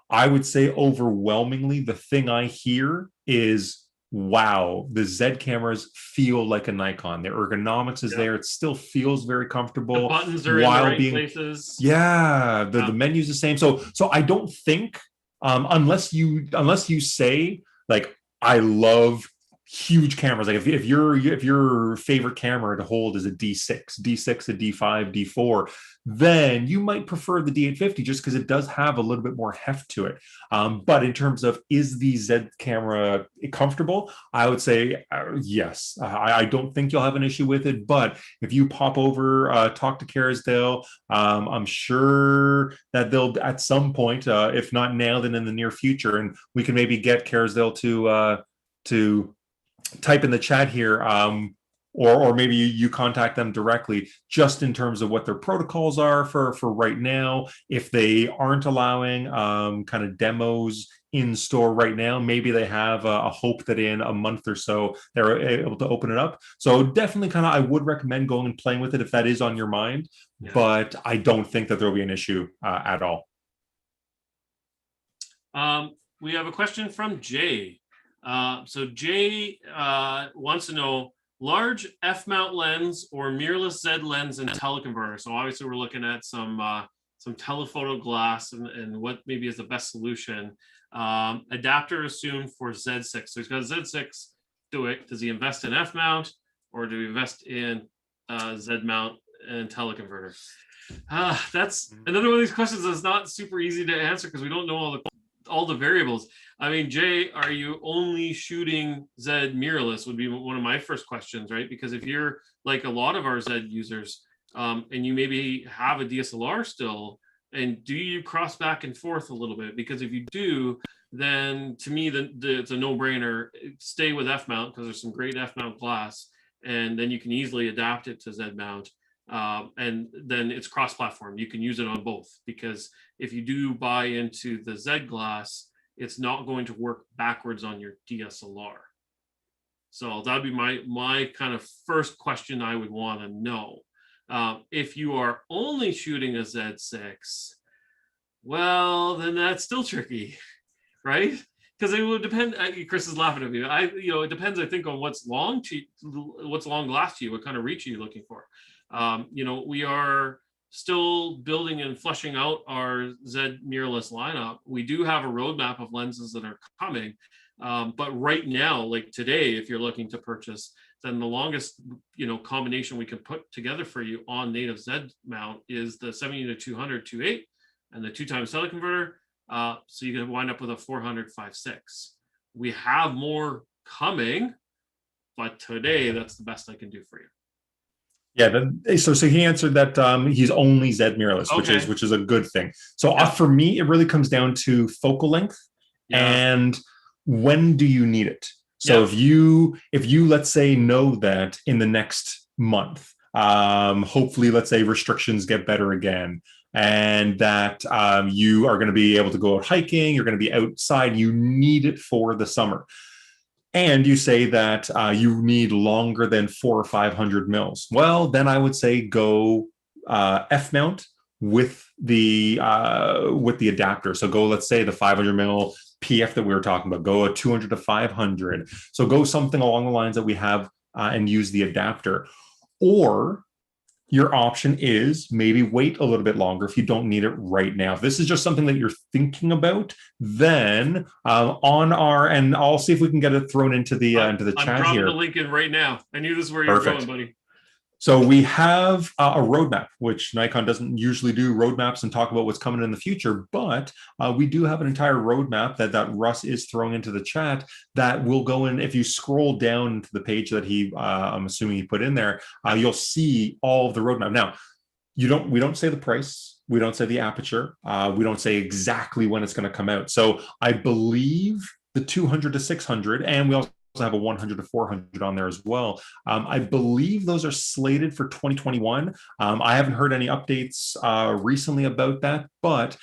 I would say overwhelmingly the thing I hear is, wow, the Z cameras feel like a Nikon. The ergonomics is there. It still feels very comfortable. The buttons are in the right places. Yeah, the menu's the same. So I don't think, unless you say, like, I love huge cameras, like if your favorite camera to hold is a D6, a D5, D4, then you might prefer the D850 just because it does have a little bit more heft to it. But in terms of, is the Z camera comfortable, I would say yes. I don't think you'll have an issue with it, but if you pop over, talk to Kerrisdale, I'm sure that they'll at some point, if not now, then in the near future, and we can maybe get Kerrisdale to type in the chat here, or maybe you contact them directly, just in terms of what their protocols are for right now. If they aren't allowing kind of demos in store right now, maybe they have a hope that in a month or so they're able to open it up. So definitely kind of I would recommend going and playing with it if that is on your mind. Yeah. But I don't think that there'll be an issue at all. We have a question from Jay. So Jay wants to know large f-mount lens or mirrorless Z lens and teleconverter. So obviously we're looking at some telephoto glass and what maybe is the best solution. Adapter assumed for Z6. So he's got a Z6. Does he invest in f-mount or do he invest in Z mount and teleconverter? That's another one of these questions that's not super easy to answer because we don't know all the variables. I mean, Jay, are you only shooting Z mirrorless would be one of my first questions, right? Because if you're like a lot of our Z users and you maybe have a DSLR still, and do you cross back and forth a little bit? Because if you do, then to me, it's a no-brainer. Stay with F-mount because there's some great F-mount glass, and then you can easily adapt it to Z-mount. And then it's cross-platform. You can use it on both, because if you do buy into the Z glass, it's not going to work backwards on your DSLR. So that'd be my kind of first question I would want to know. If you are only shooting a Z6, well, then that's still tricky, right? Because it would depend. Chris is laughing at me. It depends. I think on what's long glass to you. What kind of reach are you looking for? We are still building and fleshing out our Z mirrorless lineup. We do have a roadmap of lenses that are coming, but right now, like today, if you're looking to purchase, then the longest combination we can put together for you on native Z mount is the 70-200 2.8 and the 2x teleconverter. So you can wind up with a 400 5.6. We have more coming, but today that's the best I can do for you. Yeah, so he answered that he's only Z mirrorless, Okay. which is a good thing. So Yeah. for me, it really comes down to focal length and when do you need it. So if you let's say know that in the next month, hopefully let's say restrictions get better again, and that you are going to be able to go out hiking, you're going to be outside, you need it for the summer. And you say that you need longer than 400 or 500 mils. Well, then I would say go F-mount with the adapter. So go, let's say the 500 mil PF that we were talking about. Go a 200 to 500. So go something along the lines that we have and use the adapter. Or your option is maybe wait a little bit longer if you don't need it right now. If this is just something that you're thinking about, then and I'll see if we can get it thrown into the chat here. I'm dropping the link in right now. I knew this is where you're going, buddy. So we have a roadmap, which Nikon doesn't usually do roadmaps and talk about what's coming in the future, but we do have an entire roadmap that Russ is throwing into the chat that will go in. If you scroll down to the page that I'm assuming he put in there, you'll see all of the roadmap. Now, we don't say the price, we don't say the aperture, we don't say exactly when it's going to come out. So I believe the 200 to 600, and we also have a 100 to 400 on there as well. I believe those are slated for 2021. I haven't heard any updates recently about that, but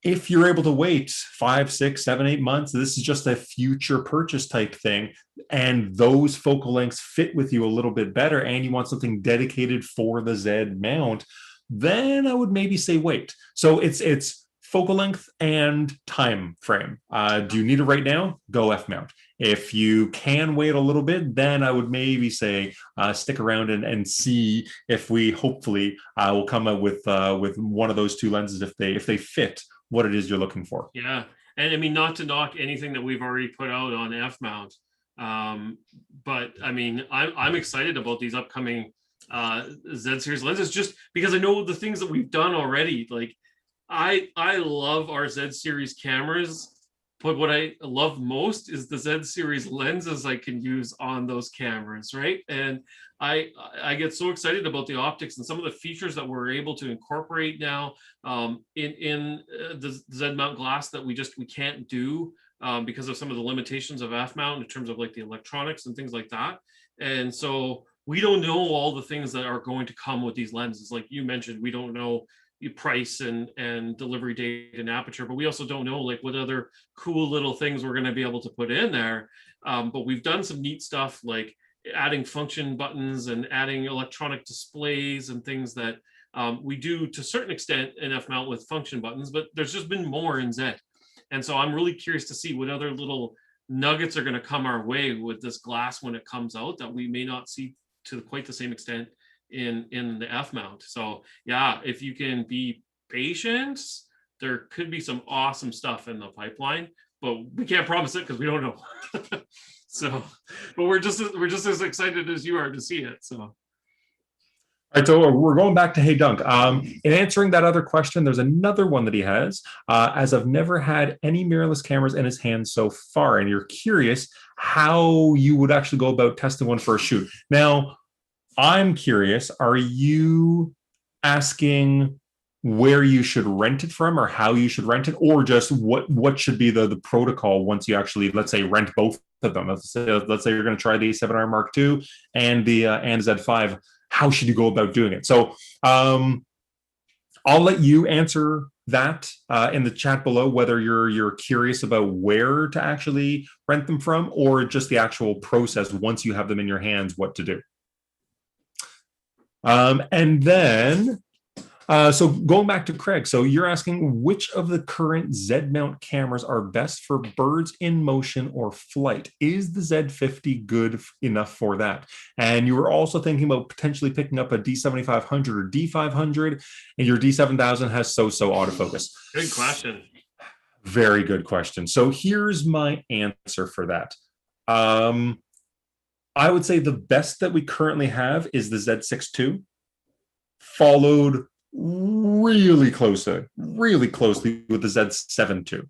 if you're able to wait 5, 6, 7, 8 months, this is just a future purchase type thing, and those focal lengths fit with you a little bit better, and you want something dedicated for the Z mount, then I would maybe say wait. So it's focal length and time frame. Do you need it right now? Go F-mount. If you can wait a little bit, then I would maybe say stick around and see if we hopefully will come up with one of those two lenses if they fit what it is you're looking for. Yeah, and I mean, not to knock anything that we've already put out on F-mount, but I mean, I'm excited about these upcoming Z series lenses just because I know the things that we've done already. Like I love our Z series cameras. But what I love most is the Z series lenses I can use on those cameras, right? And I get so excited about the optics and some of the features that we're able to incorporate now in the Z mount glass that we can't do because of some of the limitations of F mount in terms of like the electronics and things like that. And so we don't know all the things that are going to come with these lenses. Like you mentioned, we don't know the price and delivery date and aperture, but we also don't know like what other cool little things we're going to be able to put in there. But we've done some neat stuff like adding function buttons and adding electronic displays and things that we do to a certain extent in F-mount with function buttons, but there's just been more in Z. And so I'm really curious to see what other little nuggets are going to come our way with this glass when it comes out that we may not see to quite the same extent in the F-mount. So yeah, if you can be patient, there could be some awesome stuff in the pipeline, but we can't promise it because we don't know. So, but we're just as excited as you are to see it. So. All right, so we're going back to Hey Dunk. In answering that other question, there's another one that he has. As I've never had any mirrorless cameras in his hands so far, and you're curious how you would actually go about testing one for a shoot. Now, I'm curious, are you asking where you should rent it from or how you should rent it, or just what should be the protocol once you actually, let's say, rent both of them? Let's say you're going to try the A7R Mark II and the Z5. How should you go about doing it? So I'll let you answer that in the chat below, whether you're curious about where to actually rent them from or just the actual process once you have them in your hands, what to do. And then, so going back to Craig, so you're asking which of the current Z mount cameras are best for birds in motion or flight? Is the Z50 good enough for that? And you were also thinking about potentially picking up a D7500 or D500, and your D7000 has so-so autofocus. Good question. Very good question. So here's my answer for that. I would say the best that we currently have is the Z6 II, followed really closely with the Z7 II.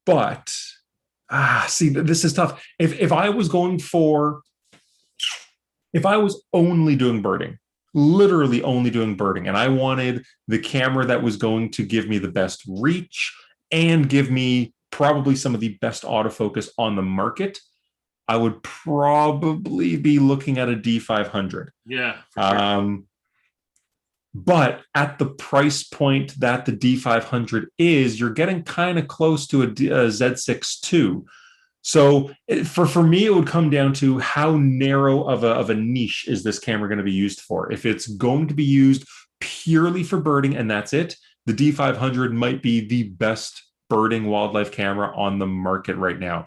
But see, this is tough. If I was only doing birding, literally only doing birding, and I wanted the camera that was going to give me the best reach and give me probably some of the best autofocus on the market, I would probably be looking at a D500. Yeah. For sure. But at the price point that the D500 is, you're getting kind of close to a Z6 II. So for me, it would come down to how narrow of a niche is this camera going to be used for. If it's going to be used purely for birding and that's it, the D500 might be the best birding wildlife camera on the market right now.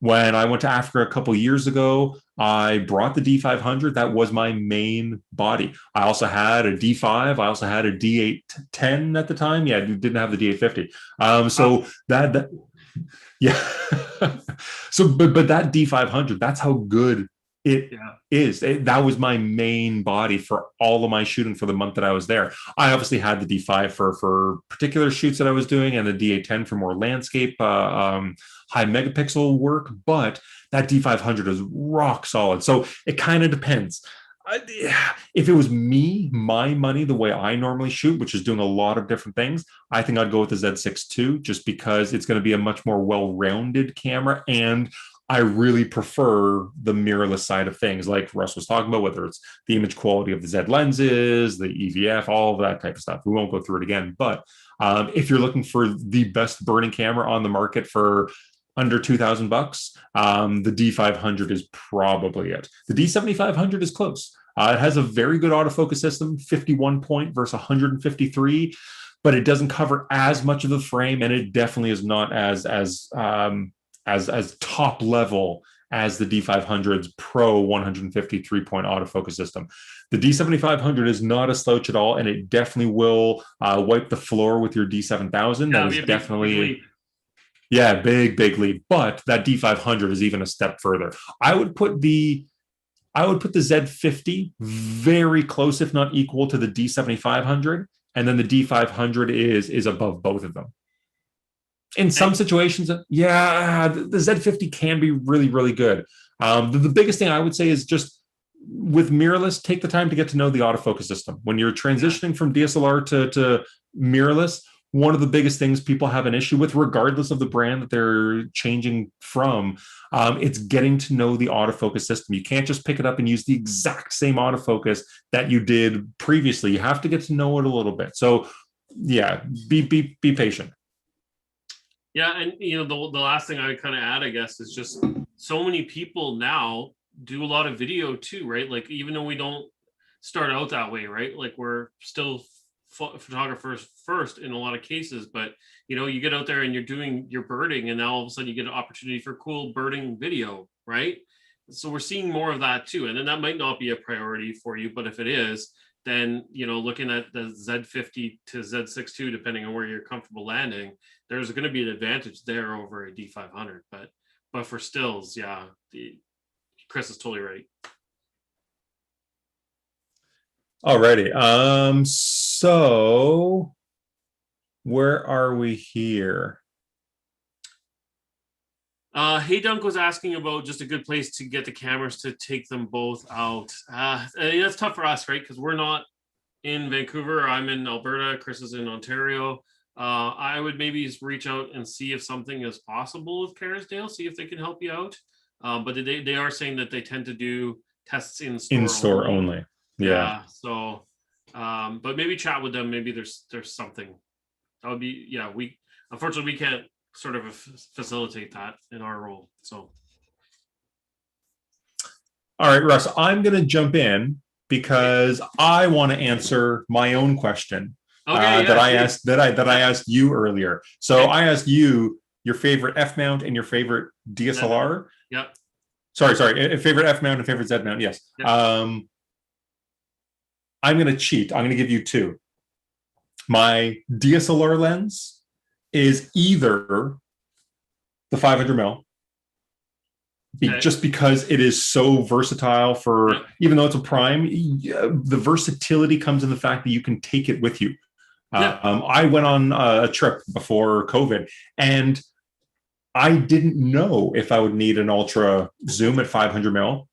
When I went to Africa a couple years ago, I brought the D500. That was my main body. I also had a D5. I also had a D810 at the time. Yeah, I didn't have the D850. Yeah. So, but that D500, that's how good it is. That was my main body for all of my shooting for the month that I was there. I obviously had the D5 for particular shoots that I was doing, and the D810 for more landscape, high megapixel work, but that D500 is rock solid. So it kind of depends. If it was me, my money, the way I normally shoot, which is doing a lot of different things, I think I'd go with the Z6 II, just because it's going to be a much more well-rounded camera, and I really prefer the mirrorless side of things, like Russ was talking about, whether it's the image quality of the Z lenses, the EVF, all of that type of stuff. We won't go through it again, but if you're looking for the best birding camera on the market for under $2,000, the D500 is probably it. The D7500 is close. It has a very good autofocus system, 51 point versus 153, but it doesn't cover as much of the frame, and it definitely is not as top level as the D500's Pro 153 point autofocus system. The D7500 is not a slouch at all, and it definitely will wipe the floor with your D7000. That is definitely... Yeah, big lead. But that D500 is even a step further. I would put the Z50 very close, if not equal, to the D7500, and then the D500 is above both of them. In some situations, yeah, the Z50 can be really good. The biggest thing I would say is just with mirrorless, take the time to get to know the autofocus system. When you're transitioning from DSLR to mirrorless, one of the biggest things people have an issue with, regardless of the brand that they're changing from. It's getting to know the autofocus system. You can't just pick it up and use the exact same autofocus that you did previously. You have to get to know it a little bit. So yeah, be patient. Yeah, and the last thing I would kind of add, I guess, is just so many people now do a lot of video too, right? Like, even though we don't start out that way, right? Like, we're still photographers first in a lot of cases, but you get out there and you're doing your birding, and now all of a sudden you get an opportunity for cool birding video, right? So we're seeing more of that too. And then that might not be a priority for you, but if it is, then looking at the Z50 to Z62, depending on where you're comfortable landing, there's going to be an advantage there over a D500. But for stills, yeah, Chris is totally right. Alrighty. So where are we here? Hey Dunk was asking about just a good place to get the cameras to take them both out. That's tough for us, right? Because we're not in Vancouver. I'm in Alberta. Chris is in Ontario. I would maybe reach out and see if something is possible with Kerrisdale, see if they can help you out. But they are saying that they tend to do tests in store only. Yeah. So, but maybe chat with them. Maybe there's something. That would be, unfortunately we can't sort of facilitate that in our role. So. All right, Russ, I'm going to jump in because I want to answer my own question that I asked you earlier. So I asked you your favorite F mount and your favorite DSLR. Yep. Sorry, favorite F mount and favorite Z mount. Yes. Yep. I'm going to cheat. I'm going to give you two. My DSLR lens is either the 500mm, just because it is so versatile for, even though it's a prime, the versatility comes in the fact that you can take it with you. I went on a trip before COVID, and I didn't know if I would need an ultra zoom at 500mm,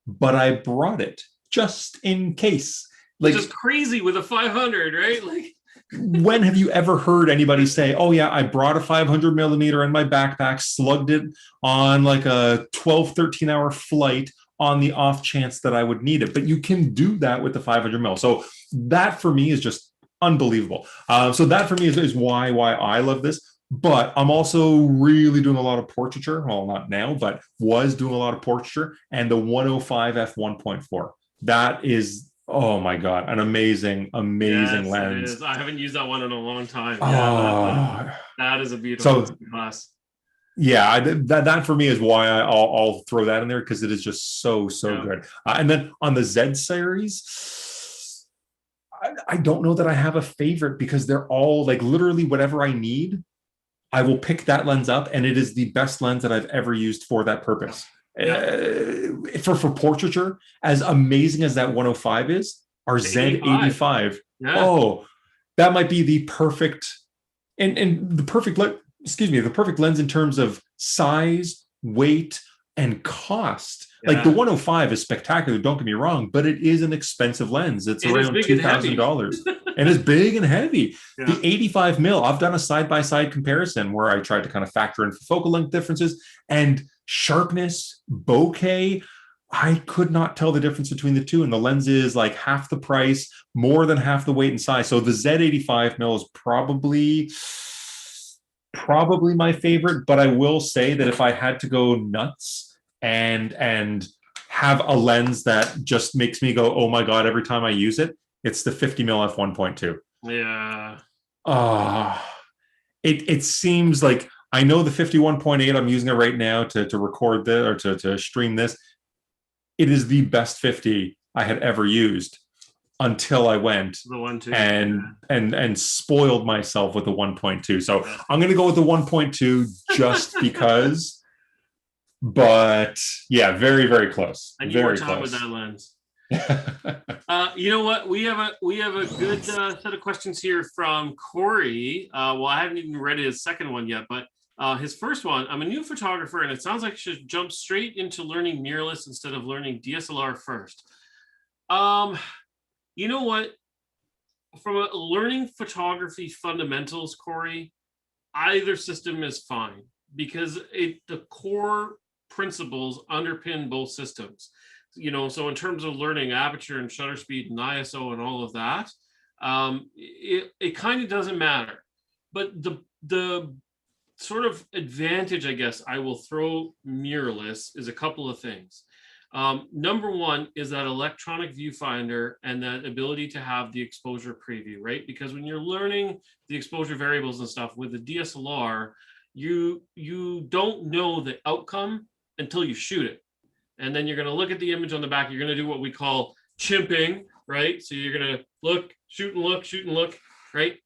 but I brought it just in case. Like, just crazy with a 500, right? Like, when have you ever heard anybody say, oh yeah, I brought a 500mm in my backpack, slugged it on like a 12-13 hour flight on the off chance that I would need it? But you can do that with the 500mm. So that for me is just unbelievable. So that for me is why I love this. But I'm also really doing a lot of portraiture. Well, not now, but was doing a lot of portraiture. And the 105 f1.4, that is, oh my God, an amazing lens. It is. I haven't used that one in a long time. That is a beautiful class. Yeah, that for me is why I'll throw that in there, because it is just so good. And then on the Z series, I don't know that I have a favorite, because they're all like literally whatever I need, I will pick that lens up, and it is the best lens that I've ever used for that purpose. For portraiture, as amazing as that 105 is, our Z85, that might be the perfect the perfect lens in terms of size, weight, and cost. Like the 105 is spectacular, don't get me wrong, but it is an expensive lens. It's around $2,000 and it's big and heavy. The 85mm, I've done a side-by-side comparison where I tried to kind of factor in focal length differences and sharpness, bokeh. I could not tell the difference between the two, and the lens is like half the price, more than half the weight and size. So the Z85mm is probably my favorite, but I will say that if I had to go nuts and have a lens that just makes me go, oh my God, every time I use it, it's the 50mm f1.2. Yeah. It seems like, I know the 51.8, I'm using it right now to record this or to stream this. It is the best 50 I had ever used until I went and spoiled myself with the 1.2. So I'm going to go with the 1.2 just because. But yeah, very, very close. I need more time with that lens. You know what? We have a good set of questions here from Corey. Well, I haven't even read his second one yet, but his first one: I'm a new photographer, and it sounds like I should jump straight into learning mirrorless instead of learning DSLR first. You know what? from a learning photography fundamentals, Corey, either system is fine because the core principles underpin both systems. So in terms of learning aperture and shutter speed and ISO and all of that, it kind of doesn't matter. But the sort of advantage, I guess, I will throw mirrorless is a couple of things. Number one is that electronic viewfinder and that ability to have the exposure preview, right? Because when you're learning the exposure variables and stuff with the DSLR, you don't know the outcome until you shoot it. And then you're going to look at the image on the back. You're going to do what we call chimping, right? So you're going to look, shoot and look, shoot and look, right?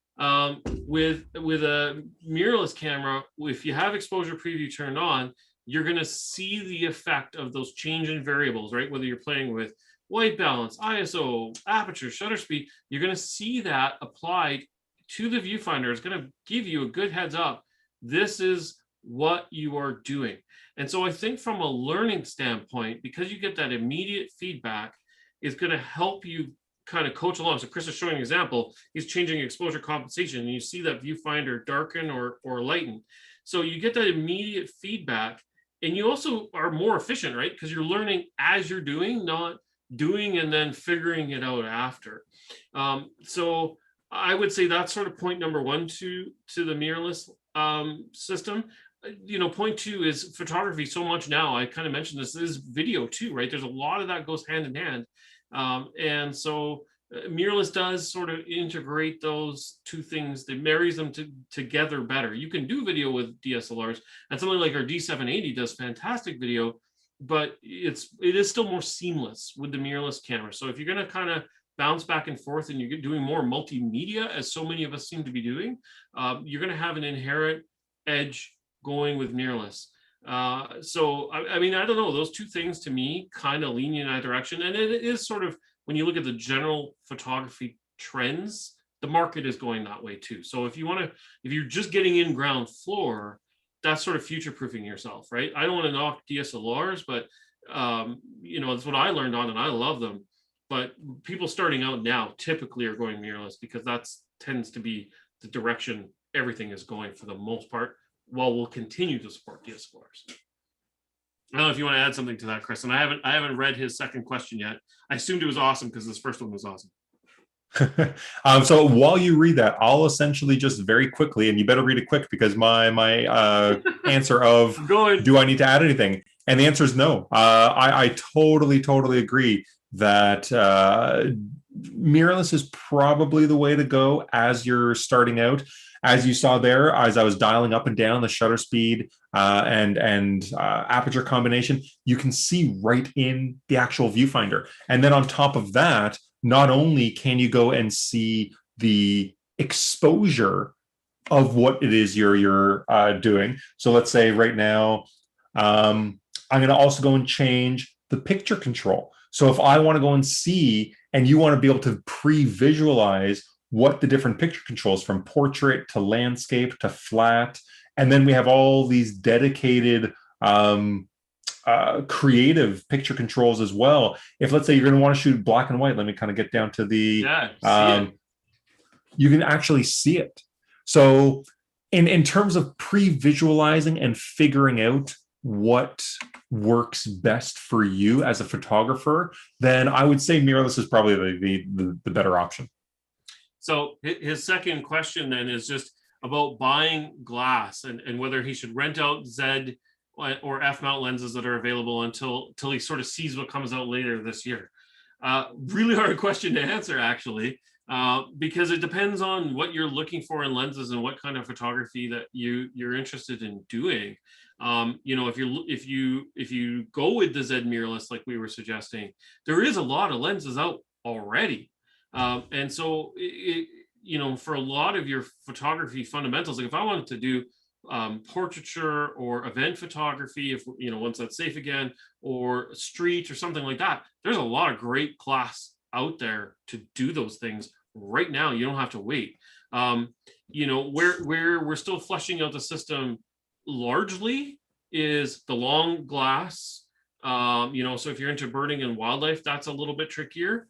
With a mirrorless camera, if you have exposure preview turned on, you're going to see the effect of those changing variables, right? Whether you're playing with white balance, ISO, aperture, shutter speed, you're going to see that applied to the viewfinder. It's going to give you a good heads up. This is what you are doing. And so I think from a learning standpoint, because you get that immediate feedback, is going to help you kind of coach along. So Chris is showing an example. He's changing exposure compensation, and you see that viewfinder darken or lighten. So you get that immediate feedback, and you also are more efficient, right? Because you're learning as you're doing, not doing and then figuring it out after. So I would say that's sort of point number one to the mirrorless system. Point two is photography so much now. I kind of mentioned this is video too, right? There's a lot of that goes hand in hand. And so mirrorless does sort of integrate those two things that marries them together better. You can do video with DSLRs, and something like our D780 does fantastic video, but it is still more seamless with the mirrorless camera. So if you're going to kind of bounce back and forth and you're doing more multimedia, as so many of us seem to be doing, you're going to have an inherent edge going with mirrorless. So I mean, I don't know, those two things to me kind of lean in that direction. And it is sort of, when you look at the general photography trends, the market is going that way too. So if you're just getting in ground floor, that's sort of future proofing yourself, right? I don't want to knock DSLRs, but that's what I learned on, and I love them. But people starting out now typically are going mirrorless because that tends to be the direction everything is going for the most part, while we'll continue to support DSLRs. I don't know if you want to add something to that, Chris. And I haven't read his second question yet. I assumed it was awesome because this first one was awesome. So while you read that, I'll essentially just very quickly, and you better read it quick because my answer of do I need to add anything? And the answer is no. I totally agree that mirrorless is probably the way to go as you're starting out. As you saw there, as I was dialing up and down the shutter speed and aperture combination, you can see right in the actual viewfinder. And then on top of that, not only can you go and see the exposure of what it is you're doing. So let's say right now, I'm going to also go and change the picture control. So if I want to go and see, and you want to be able to pre-visualize what the different picture controls from portrait to landscape to flat. And then we have all these dedicated creative picture controls as well. If let's say you're going to want to shoot black and white, let me kind of get down to the, you can actually see it. So in terms of pre-visualizing and figuring out what works best for you as a photographer, then I would say mirrorless is probably the better option. So his second question then is just about buying glass and whether he should rent out Z or F mount lenses that are available until he sort of sees what comes out later this year. Really hard question to answer, actually, because it depends on what you're looking for in lenses and what kind of photography that you're interested in doing. If you go with the Z mirrorless, like we were suggesting, there is a lot of lenses out already. And so, for a lot of your photography fundamentals, like if I wanted to do portraiture or event photography, if once that's safe again, or street or something like that, there's a lot of great glass out there to do those things right now. You don't have to wait. Where we're still fleshing out the system largely is the long glass. So if you're into birding and wildlife, that's a little bit trickier.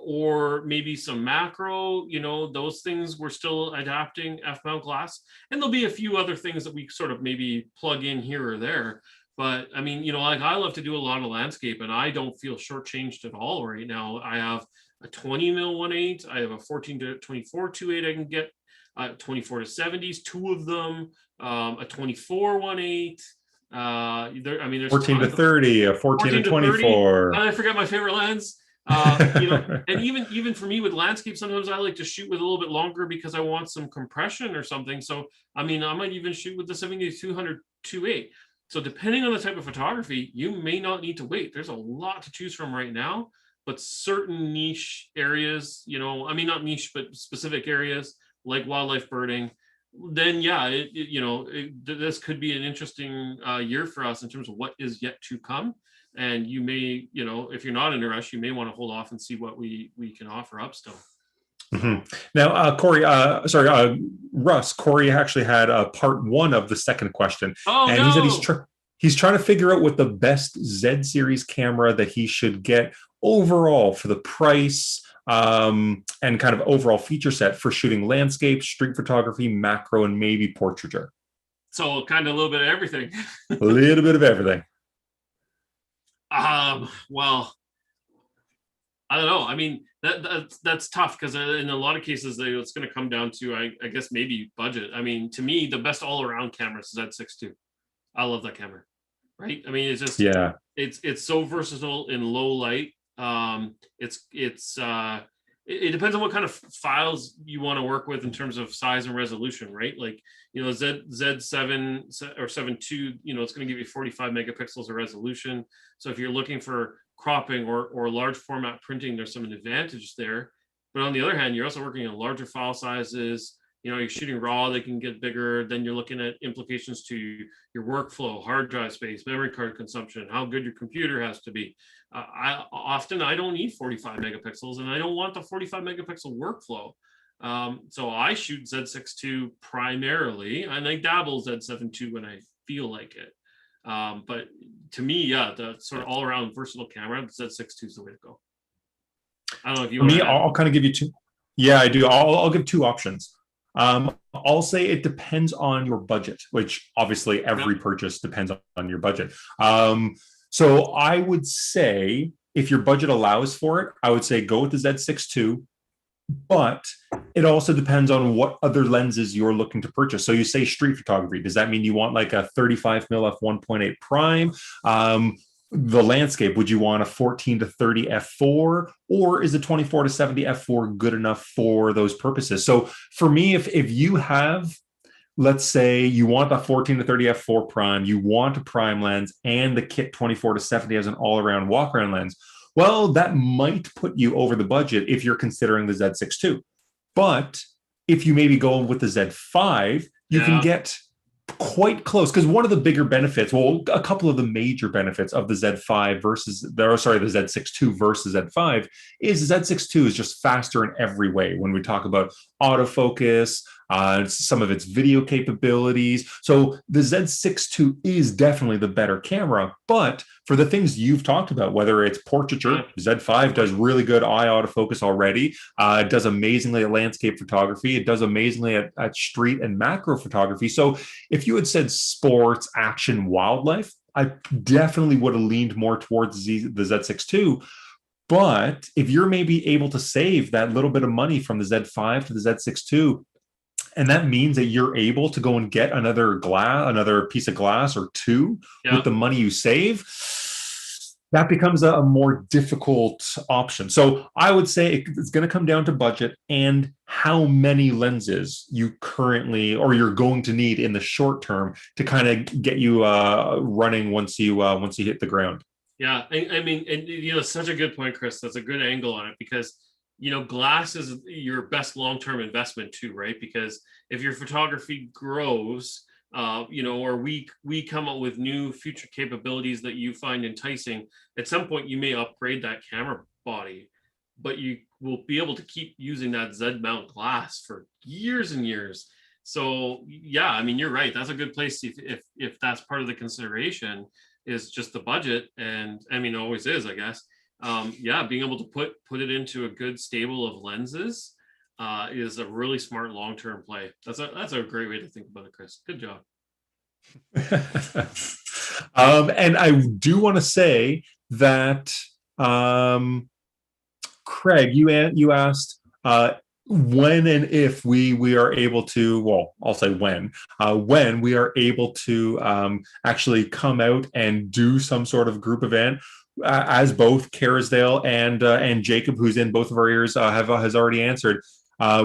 or maybe some macro, those things we're still adapting f-mount glass, and there'll be a few other things that we sort of maybe plug in here or there. But I mean, like I love to do a lot of landscape, and I don't feel shortchanged at all right now. I have a 20 mil 1.8, I have a 14 to 24 2.8 I can get, 24 to 70s, two of them, a 24 1.8. There's 14 to 30, a 14 to 24. I forgot my favorite lens. And even for me with landscape, sometimes I like to shoot with a little bit longer because I want some compression or something. So I might even shoot with the 70-200 2.8. So depending on the type of photography, you may not need to wait. There's a lot to choose from right now, but certain niche areas, not niche, but specific areas like wildlife birding, then this could be an interesting year for us in terms of what is yet to come. And you may, if you're not in a rush, you may want to hold off and see what we can offer up still. Mm-hmm. Now, Russ, Corey actually had part one of the second question. He said he's trying to figure out what the best Z series camera that he should get overall for the price, and kind of overall feature set for shooting landscape, street photography, macro, and maybe portraiture. So kind of a little bit of everything. A little bit of everything. Well, I don't know. That's tough because in a lot of cases it's going to come down to I guess maybe budget. To me, the best all-around camera is Z6 II. I love that camera. Right? It's just it's so versatile in low light. It depends on what kind of files you want to work with in terms of size and resolution, right? Like, Z7 or 7 II, it's going to give you 45 megapixels of resolution. So if you're looking for cropping or large format printing, there's some advantage there. But on the other hand, you're also working on larger file sizes. You're shooting raw, they can get bigger. Then you're looking at implications to your workflow, hard drive space, memory card consumption, how good your computer has to be. I don't need 45 megapixels, and I don't want the 45 megapixel workflow. So I shoot Z6 II primarily, and I dabble Z7 II when I feel like it. But to me, the sort of all-around versatile camera, Z6 II is the way to go. I don't know if you want to I'll kind of give you two. Yeah, I do. I'll give two options. I'll say it depends on your budget, which obviously every purchase depends on your budget. So I would say if your budget allows for it, I would say go with the Z6 II, but it also depends on what other lenses you're looking to purchase. So you say street photography. Does that mean you want like a 35 mm f1.8 prime? The landscape, would you want a 14 to 30 f4, or is the 24 to 70 f4 good enough for those purposes? So for me, if you have, let's say you want a 14 to 30 f4 prime, you want a prime lens, and the kit 24 to 70 as an all-around walk-around lens, well, that might put you over the budget if you're considering the Z6 II. But if you maybe go with the Z5, you can get quite close, because one of the bigger benefits, a couple of the major benefits of the Z5 the Z6 II versus Z5 is the Z6 II is just faster in every way when we talk about autofocus, some of its video capabilities. So the Z6 II is definitely the better camera, but for the things you've talked about, whether it's portraiture, Z5 does really good eye autofocus already. It does amazingly at landscape photography. It does amazingly at street and macro photography. So if you had said sports, action, wildlife, I definitely would have leaned more towards the Z6 II. But if you're maybe able to save that little bit of money from the Z5 to the Z6 II, and that means that you're able to go and get another piece of glass or two with the money you save, that becomes a more difficult option. So I would say it's going to come down to budget and how many lenses you currently or you're going to need in the short term to kind of get you running once you hit the ground. Yeah, and such a good point, Chris. That's a good angle on it, because glass is your best long-term investment too, right? Because if your photography grows, or we come up with new future capabilities that you find enticing, at some point you may upgrade that camera body, but you will be able to keep using that Z mount glass for years and years. So yeah, you're right. That's a good place if that's part of the consideration, is just the budget. And it always is, I guess. yeah, being able to put it into a good stable of lenses is a really smart long-term play. That's a great way to think about it, Chris. Good job. And I do want to say that, Craig, you asked when and if we are able to, well, I'll say when we are able to actually come out and do some sort of group event. As both Kerrisdale and Jacob, who's in both of our ears, has already answered.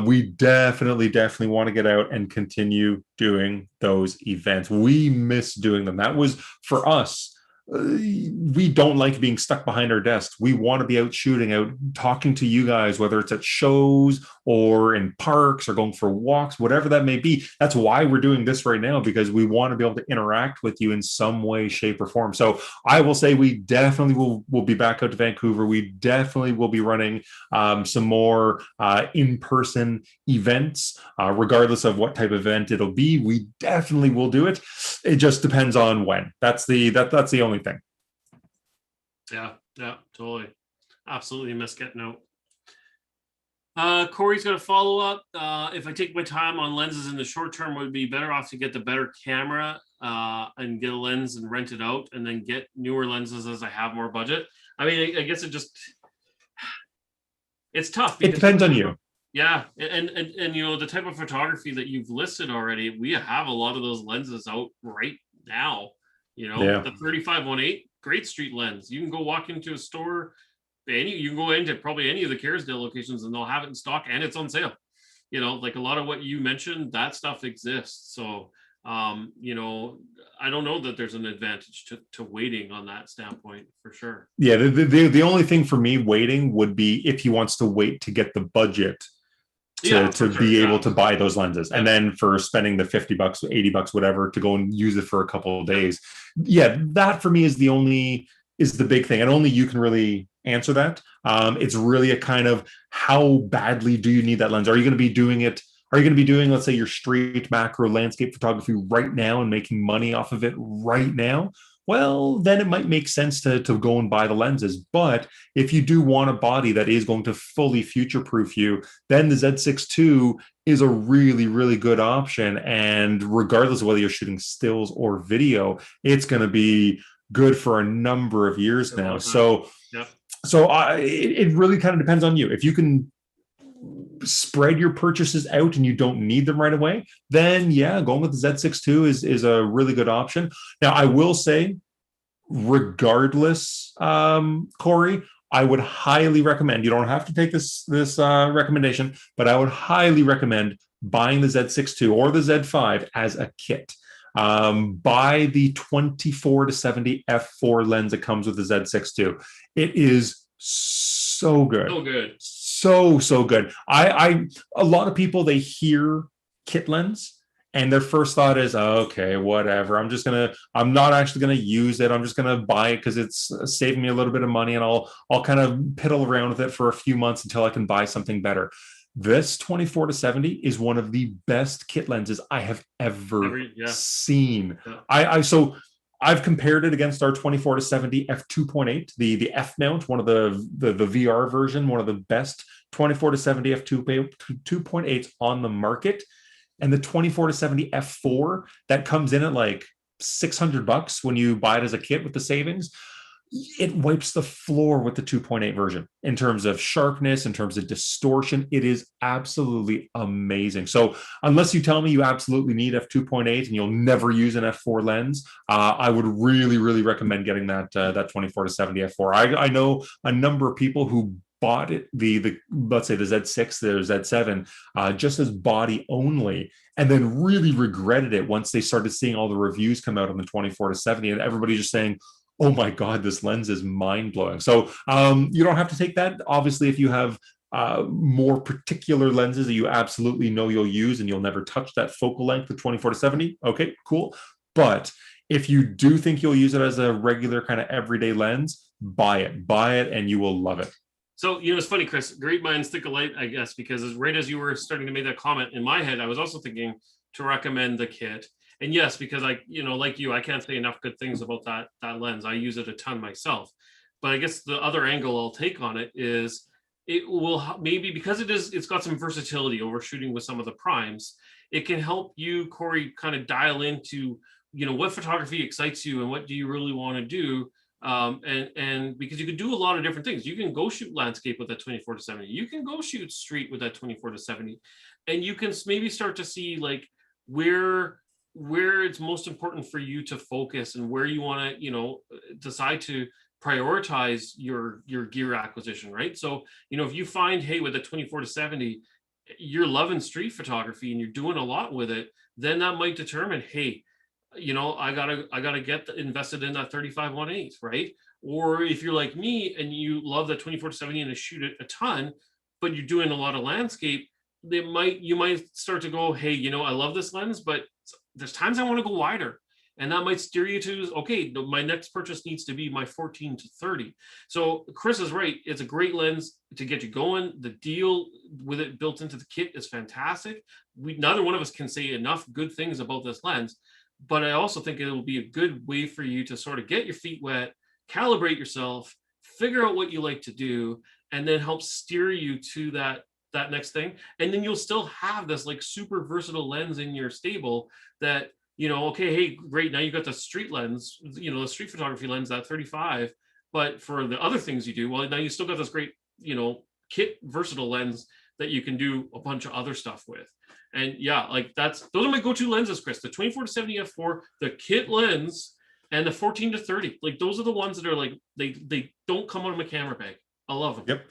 We definitely want to get out and continue doing those events. We miss doing them. That was for us. We don't like being stuck behind our desks. We want to be out shooting, out talking to you guys, whether it's at shows or in parks or going for walks, whatever that may be. That's why we're doing this right now, because we want to be able to interact with you in some way, shape, or form. So I will say we definitely will be back out to Vancouver. We definitely will be running some more in-person events, regardless of what type of event it'll be. We definitely will do it. It just depends on when. That's the only thing. Yeah, totally. Absolutely miss getting out. Corey's got a follow up. If I take my time on lenses in the short term, would it be better off to get the better camera and get a lens and rent it out, and then get newer lenses as I have more budget? I mean, I guess it's tough. It depends on you. Yeah, and you know, the type of photography that you've listed already, we have a lot of those lenses out right now. You know, yeah. The 35-1.8, great street lens. You can go walk into a store, you can go into probably any of the Kerrisdale locations and they'll have it in stock and it's on sale. You know, like a lot of what you mentioned, that stuff exists. So, you know, I don't know that there's an advantage to waiting on that standpoint for sure. Yeah, the only thing for me waiting would be if he wants to wait to get the budget to be able to buy those lenses, and then for spending the $50, $80, whatever, to go and use it for a couple of days. Yeah, that for me is the big thing, and only you can really answer that. It's really a kind of, how badly do you need that lens? Are you going to be doing it? Are you going to be doing, let's say, your street macro landscape photography right now and making money off of it right now? Well, then it might make sense to go and buy the lenses. But if you do want a body that is going to fully future-proof you, then the Z6 II is a really, really good option. And regardless of whether you're shooting stills or video, it's going to be good for a number of years now. So, it really kind of depends on you. If you can spread your purchases out and you don't need them right away, then yeah, going with the Z6 II is a really good option. Now, I will say, regardless, Corey, I would highly recommend, you don't have to take this recommendation, but I would highly recommend buying the Z6 II or the Z5 as a kit. Buy the 24-70 f4 lens that comes with the Z6 II. It is so good. So good. So good. A lot of people, they hear kit lens and their first thought is, okay, whatever. I'm not actually gonna use it. I'm just gonna buy it because it's saving me a little bit of money, and I'll kind of piddle around with it for a few months until I can buy something better. This 24-70 is one of the best kit lenses I have ever seen. Yeah. I've compared it against our 24-70 f2.8, the F mount, one of the VR version, one of the best 24-70 f2.8s on the market, and the 24-70 f4 that comes in at like $600 when you buy it as a kit with the savings. It wipes the floor with the 2.8 version in terms of sharpness, in terms of distortion. It is absolutely amazing. So unless you tell me you absolutely need f2.8 and you'll never use an f4 lens, I would really, really recommend getting that 24-70 f4. I know a number of people who bought it, let's say the Z6, the Z7, just as body only, and then really regretted it once they started seeing all the reviews come out on the 24-70, and everybody just saying, oh my God, this lens is mind-blowing. So you don't have to take that. Obviously, if you have more particular lenses that you absolutely know you'll use and you'll never touch that focal length with 24-70, okay, cool. But if you do think you'll use it as a regular kind of everyday lens, buy it and you will love it. So, you know, it's funny, Chris, great minds think alike, I guess, because right as you were starting to make that comment, in my head, I was also thinking to recommend the kit. And yes, because like you, I can't say enough good things about that lens. I use it a ton myself. But I guess the other angle I'll take on it is it will maybe, because it's got some versatility over shooting with some of the primes, it can help you, Corey, kind of dial into, what photography excites you and what do you really want to do. And because you can do a lot of different things. You can go shoot landscape with that 24-70. You can go shoot street with that 24-70. And you can maybe start to see like where it's most important for you to focus and where you want to, decide to prioritize your gear acquisition, right? So, if you find, hey, with the 24-70, you're loving street photography and you're doing a lot with it, then that might determine, hey, I gotta get invested in that 35-1/8, right? Or if you're like me and you love the 24-70 and to shoot it a ton, but you're doing a lot of landscape, you might start to go, hey, I love this lens, but there's times I want to go wider. And that might steer you to, okay, my next purchase needs to be my 14-30. So Chris is right. It's a great lens to get you going. The deal with it built into the kit is fantastic. Neither one of us can say enough good things about this lens, but I also think it will be a good way for you to sort of get your feet wet, calibrate yourself, figure out what you like to do, and then help steer you to that next thing. And then you'll still have this like super versatile lens in your stable that, okay, hey, great. Now you got the street lens, the street photography lens, that 35. But for the other things you do, well, now you still got this great, kit versatile lens that you can do a bunch of other stuff with. And yeah, like those are my go-to lenses, Chris. The 24-70 f4, the kit lens, and the 14-30. Like those are the ones that are like they don't come out of my camera bag. I love them. Yep.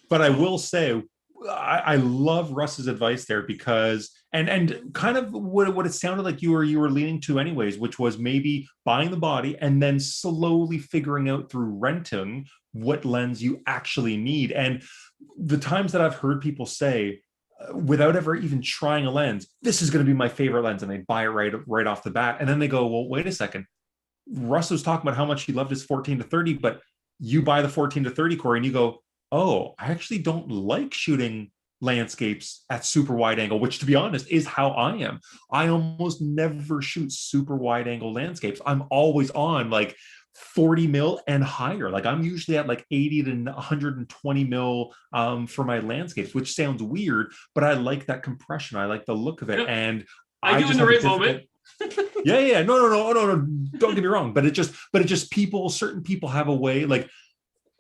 But I will say, I love Russ's advice there because and kind of what it sounded like you were leaning to anyways, which was maybe buying the body and then slowly figuring out through renting what lens you actually need. And the times that I've heard people say, without ever even trying a lens, this is going to be my favorite lens, and they buy it right off the bat, and then they go, well, wait a second, Russ was talking about how much he loved his 14-30, but you buy the 14-30, Corey, and you go, oh, I actually don't like shooting landscapes at super wide angle, which to be honest is how I am. I almost never shoot super wide angle landscapes. I'm always on like 40 mil and higher. Like I'm usually at like 80 to 120 mil for my landscapes, which sounds weird, but I like that compression. I like the look of it. Yep. And I do in the right moment. Yeah. No. Don't get me wrong. But it just certain people have a way, like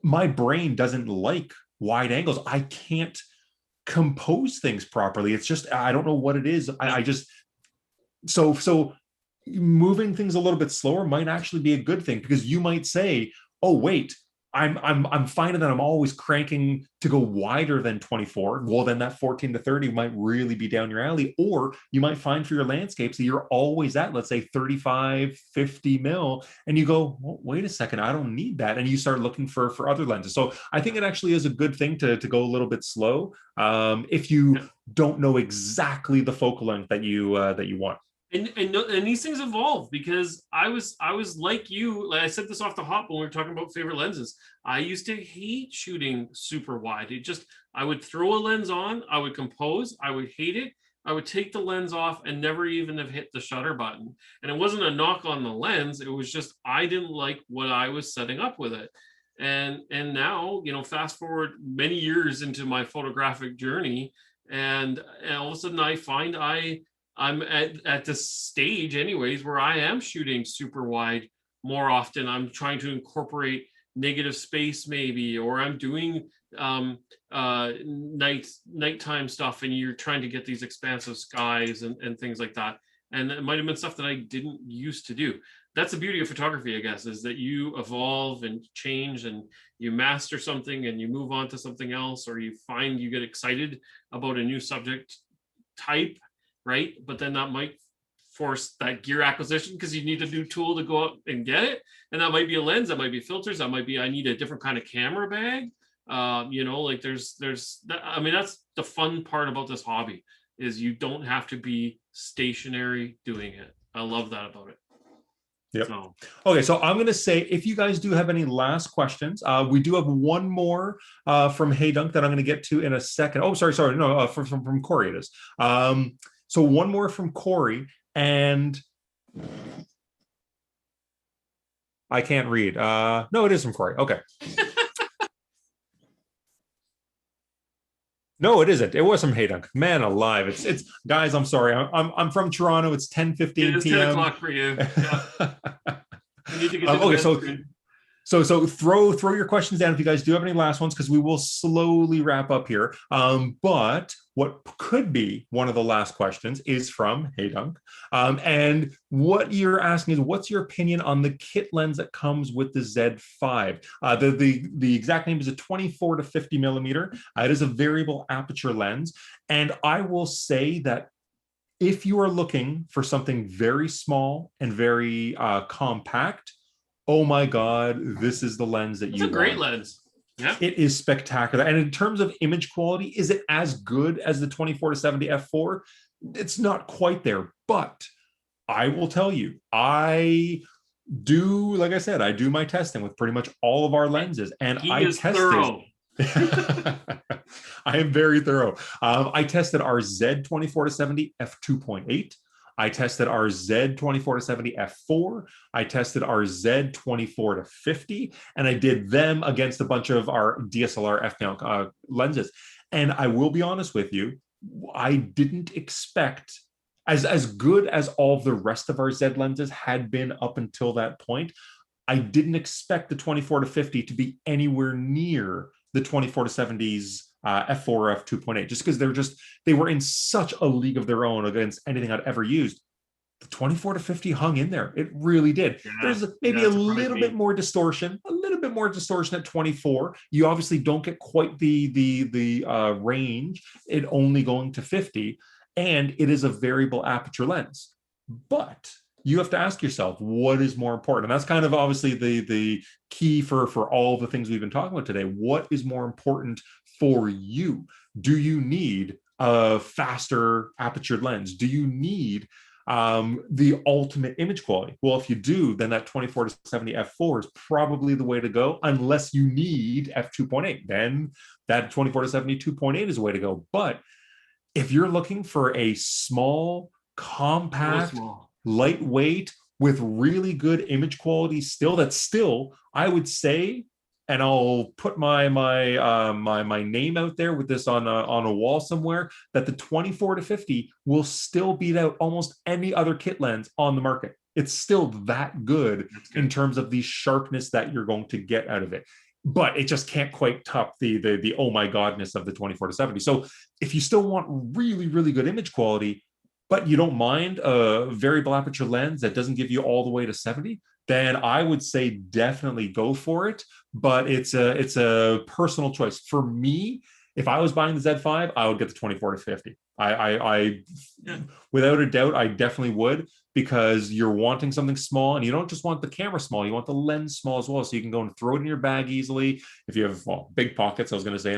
my brain doesn't like wide angles. I can't compose things properly. It's just, I don't know what it is. I just, so moving things a little bit slower might actually be a good thing, because you might say, oh, wait, I'm finding that I'm always cranking to go wider than 24. Well, then that 14-30 might really be down your alley. Or you might find for your landscapes that you're always at, let's say 35, 50 mil. And you go, well, wait a second, I don't need that. And you start looking for other lenses. So I think it actually is a good thing to go a little bit slow if you don't know exactly the focal length that you want. And these things evolve, because I was like you. Like I said this off the hop when we were talking about favorite lenses. I used to hate shooting super wide. I would throw a lens on, I would compose, I would hate it. I would take the lens off and never even have hit the shutter button. And it wasn't a knock on the lens. It was just, I didn't like what I was setting up with it. And now, fast forward many years into my photographic journey, and all of a sudden I find I'm at this stage anyways, where I am shooting super wide more often. I'm trying to incorporate negative space maybe, or I'm doing nighttime stuff, and you're trying to get these expansive skies and things like that. And it might've been stuff that I didn't used to do. That's the beauty of photography, I guess, is that you evolve and change, and you master something and you move on to something else, or you find you get excited about a new subject type, right? But then that might force that gear acquisition, because you need a new tool to go up and get it. And that might be a lens, that might be filters, that might be, I need a different kind of camera bag. Like there's that, I mean, that's the fun part about this hobby, is you don't have to be stationary doing it. I love that about it. Yep. Okay, so I'm going to say, if you guys do have any last questions, we do have one more from Hey Dunk that I'm going to get to in a second. Oh, sorry. No, from Corey it is. So one more from Corey, and I can't read. No, it is from Corey. Okay. No, it isn't. It was from Hey Dunk. Man alive. It's guys, I'm sorry. I'm from Toronto. It's 10:15 It is p.m. 10 o'clock for you. Yeah. I need to get Okay, so throw your questions down if you guys do have any last ones, because we will slowly wrap up here. But what could be one of the last questions is from Hey Dunk. And what you're asking is, what's your opinion on the kit lens that comes with the Z5? The exact name is a 24 to 50 millimeter. It is a variable aperture lens. And I will say that if you are looking for something very small and very compact, oh my God, this is the lens that you want. It's a great lens. Yeah. It is spectacular. And in terms of image quality, is it as good as the 24 to 70 f4? It's not quite there, but I will tell you, like I said, I do my testing with pretty much all of our lenses, and He is thorough. I am very thorough. I tested our Z 24 to 70 f2.8. I tested our Z 24 to 70 f4. I tested our Z 24 to 50, and I did them against a bunch of our DSLR f lenses. And I will be honest with you, I didn't expect, as good as all the rest of our Z lenses had been up until that point, I didn't expect the 24 to 50 to be anywhere near the 24 to 70s f4 or f2.8, just because they were in such a league of their own against anything I'd ever used. The 24 to 50 hung in there. It really did. Yeah, there's maybe a little bit more distortion at 24. You obviously don't get quite the range, it only going to 50, and it is a variable aperture lens. But you have to ask yourself, what is more important? And that's kind of obviously the key for all the things we've been talking about today. What is more important for you? Do you need a faster aperture lens? Do you need the ultimate image quality? Well, if you do, then that 24 to 70 f4 is probably the way to go, unless you need f2.8. Then that 24 to 70 2.8 is the way to go. But if you're looking for a small, compact, lightweight with really good image quality, I would say, and I'll put my name out there with this on a wall somewhere, that the 24 to 50 will still beat out almost any other kit lens on the market. It's still that good in terms of the sharpness that you're going to get out of it. But it just can't quite top the oh my godness of the 24 to 70. So if you still want really, really good image quality, but you don't mind a variable aperture lens that doesn't give you all the way to 70, then I would say definitely go for it. But it's a personal choice. For me, if I was buying the Z5, I would get the 24 to 50. I without a doubt, I definitely would, because you're wanting something small, and you don't just want the camera small, you want the lens small as well, so you can go and throw it in your bag easily. If you have big pockets, I was going to say,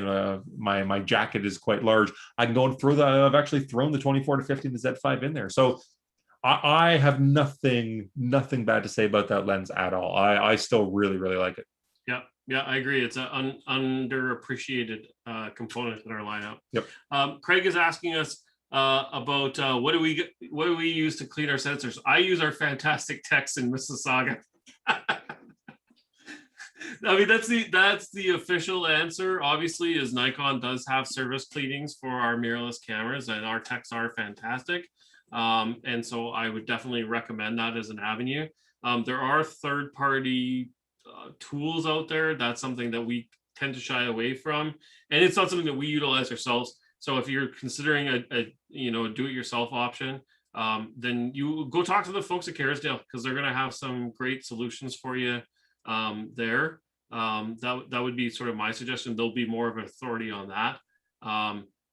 my jacket is quite large, I can go and I've actually thrown the 24 to 50 and the Z5 in there. So I have nothing bad to say about that lens at all. I still really, really like it. Yeah, I agree. It's an underappreciated component in our lineup. Yep. Craig is asking us about what do we use to clean our sensors. I use our fantastic techs in Mississauga. I mean, that's the official answer. Obviously, is Nikon does have service cleanings for our mirrorless cameras, and our techs are fantastic. And so I would definitely recommend that as an avenue. There are third-party tools out there. That's something that we tend to shy away from, and it's not something that we utilize ourselves. So if you're considering a do-it-yourself option, then you go talk to the folks at Kerrisdale, because they're going to have some great solutions for you there. That would be sort of my suggestion. They'll be more of an authority on that.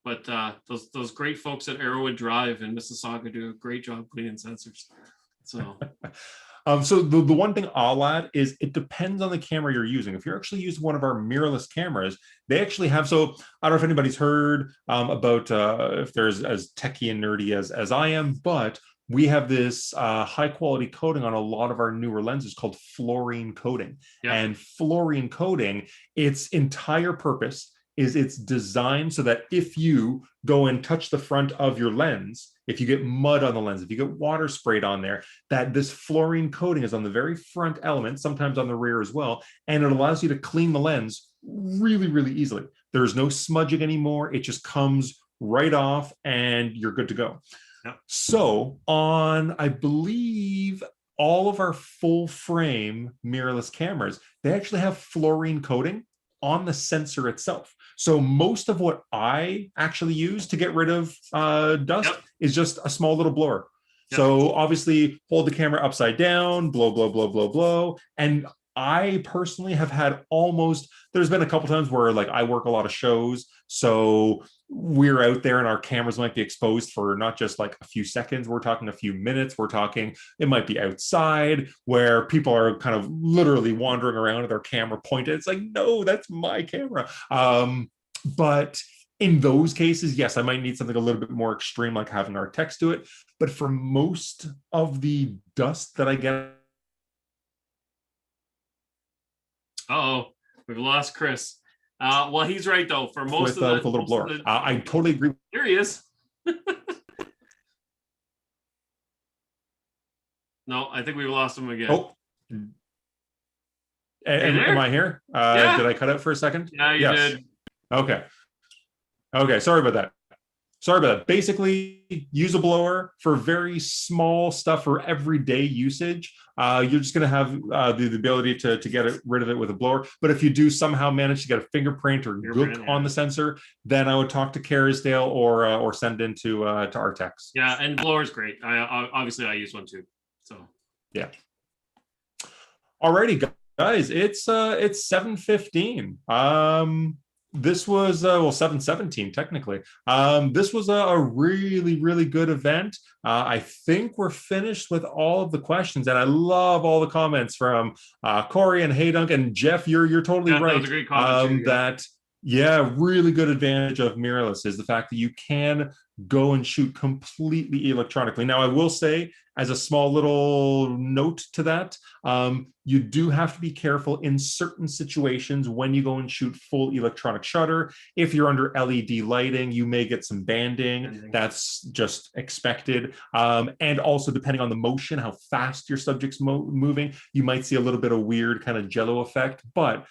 But those great folks at Arrowwood Drive in Mississauga do a great job cleaning sensors. So. So the one thing I'll add is it depends on the camera you're using. If you're actually using one of our mirrorless cameras, they actually have, so I don't know if anybody's heard about if there's as techie and nerdy as I am, but we have this high quality coating on a lot of our newer lenses called fluorine coating. Yeah. And fluorine coating, its entire purpose is it's designed so that if you go and touch the front of your lens, if you get mud on the lens, if you get water sprayed on there, that this fluorine coating is on the very front element, sometimes on the rear as well, and it allows you to clean the lens really, really easily. There's no smudging anymore. It just comes right off and you're good to go. Yep. So on, I believe, all of our full frame mirrorless cameras, they actually have fluorine coating on the sensor itself. So most of what I actually use to get rid of dust is just a small little blower. So obviously hold the camera upside down, blow, blow, blow, blow, blow. And I personally have had there's been a couple times where like I work a lot of shows. So we're out there and our cameras might be exposed for not just like a few seconds. We're talking a few minutes. We're talking, it might be outside where people are kind of literally wandering around with their camera pointed. It's like, no, that's my camera. But in those cases, yes, I might need something a little bit more extreme, like having our text do it. But for most of the dust that I get, we've lost Chris. Well, he's right though. For most with a little blower, I totally agree. Here he is. No, I think we lost him again. Oh, am I here? Yeah. Did I cut out for a second? Yeah, you did. Okay. Sorry about that. Basically, use a blower for very small stuff for everyday usage. You're just going to have the ability to get rid of it with a blower. But if you do somehow manage to get a fingerprint or gook on the sensor, then I would talk to Kerrisdale or send it into to Artex. Yeah, and blower's great. Obviously I use one too. So yeah. Alrighty, guys, it's 7:15. This was 7:17 technically. This was a really, really good event. I think we're finished with all of the questions, and I love all the comments from Corey and Hey Dunk and Jeff. You're totally right. That was a great comment too, really good advantage of mirrorless is the fact that you can go and shoot completely electronically. Now, I will say, as a small little note to that, you do have to be careful in certain situations when you go and shoot full electronic shutter. If you're under LED lighting, you may get some banding. That's just expected. And also, depending on the motion, how fast your subject's moving, you might see a little bit of weird kind of jello effect. But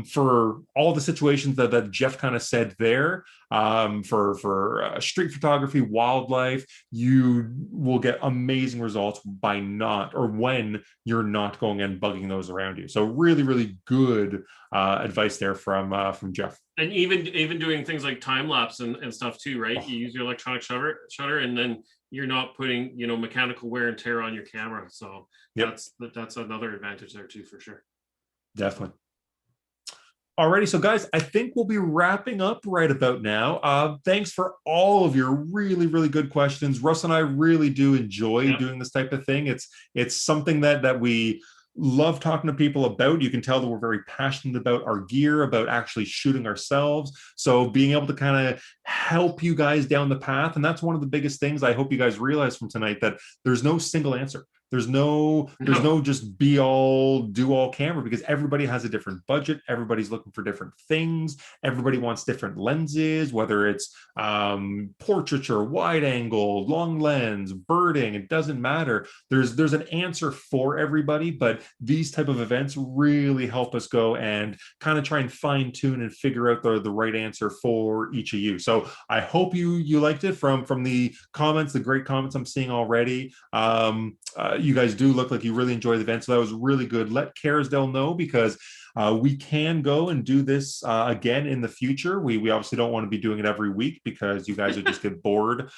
for all the situations that Jeff kind of said there, for street photography, wildlife, you will get amazing results by when you're not going and bugging those around you. So really, really good advice there from Jeff. And even doing things like time lapse and stuff too, right? You use your electronic shutter, and then you're not putting mechanical wear and tear on your camera. So that's another advantage there too, for sure. Definitely. Alrighty, so guys, I think we'll be wrapping up right about now. Thanks for all of your really, really good questions. Russ and I really do enjoy doing this type of thing. It's something that we love talking to people about. You can tell that we're very passionate about our gear, about actually shooting ourselves. So being able to kind of help you guys down the path. And that's one of the biggest things I hope you guys realize from tonight, that there's no single answer. There's no just be all do all camera, because everybody has a different budget. Everybody's looking for different things. Everybody wants different lenses, whether it's portraiture, wide angle, long lens, birding, it doesn't matter. There's an answer for everybody, but these type of events really help us go and kind of try and fine tune and figure out the right answer for each of you. So I hope you liked it from the comments, the great comments I'm seeing already. You guys do look like you really enjoy the event, so that was really good. Let Kerrisdale know, because we can go and do this again in the future. We obviously don't want to be doing it every week, because you guys would just get bored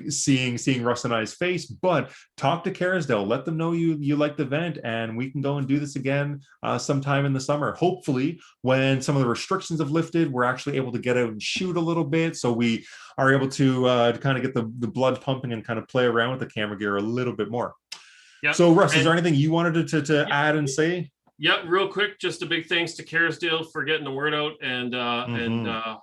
seeing Russ and I's face. But talk to Kerrisdale, let them know you like the event, and we can go and do this again sometime in the summer. Hopefully, when some of the restrictions have lifted, we're actually able to get out and shoot a little bit, so we are able to kind of get the blood pumping and kind of play around with the camera gear a little bit more. Yep. So Russ, is there anything you wanted to add and say? Yeah, real quick, just a big thanks to Kerrisdale for getting the word out and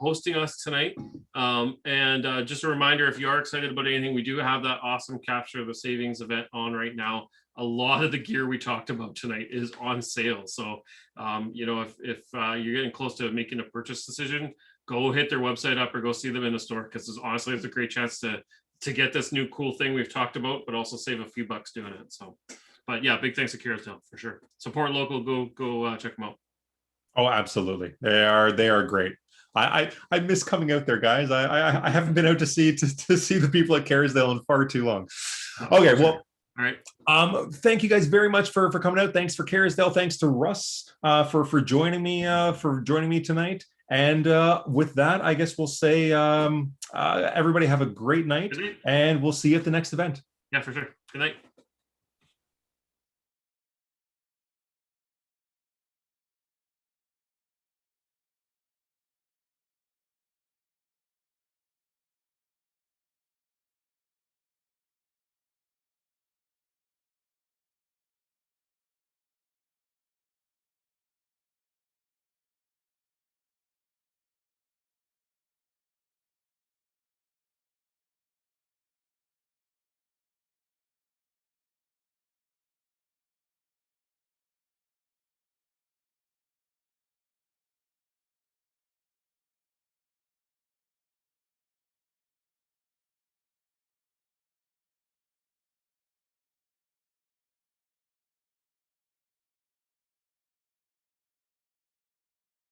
hosting us tonight. Just a reminder, if you are excited about anything, we do have that awesome Capture the Savings event on right now. A lot of the gear we talked about tonight is on sale. So, if you're getting close to making a purchase decision, go hit their website up or go see them in the store, because honestly, it's a great chance to to get this new cool thing we've talked about, but also save a few bucks doing it. So, but yeah, big thanks to Kerrisdale for sure. Support local. Go check them out. Oh, absolutely. They are great. I miss coming out there, guys. I haven't been out to see the people at Kerrisdale in far too long. Okay, well, all right. Thank you guys very much for coming out. Thanks for Kerrisdale. Thanks to Russ for joining me tonight. And with that, I guess we'll say everybody have a great night, and we'll see you at the next event. Yeah, for sure. Good night.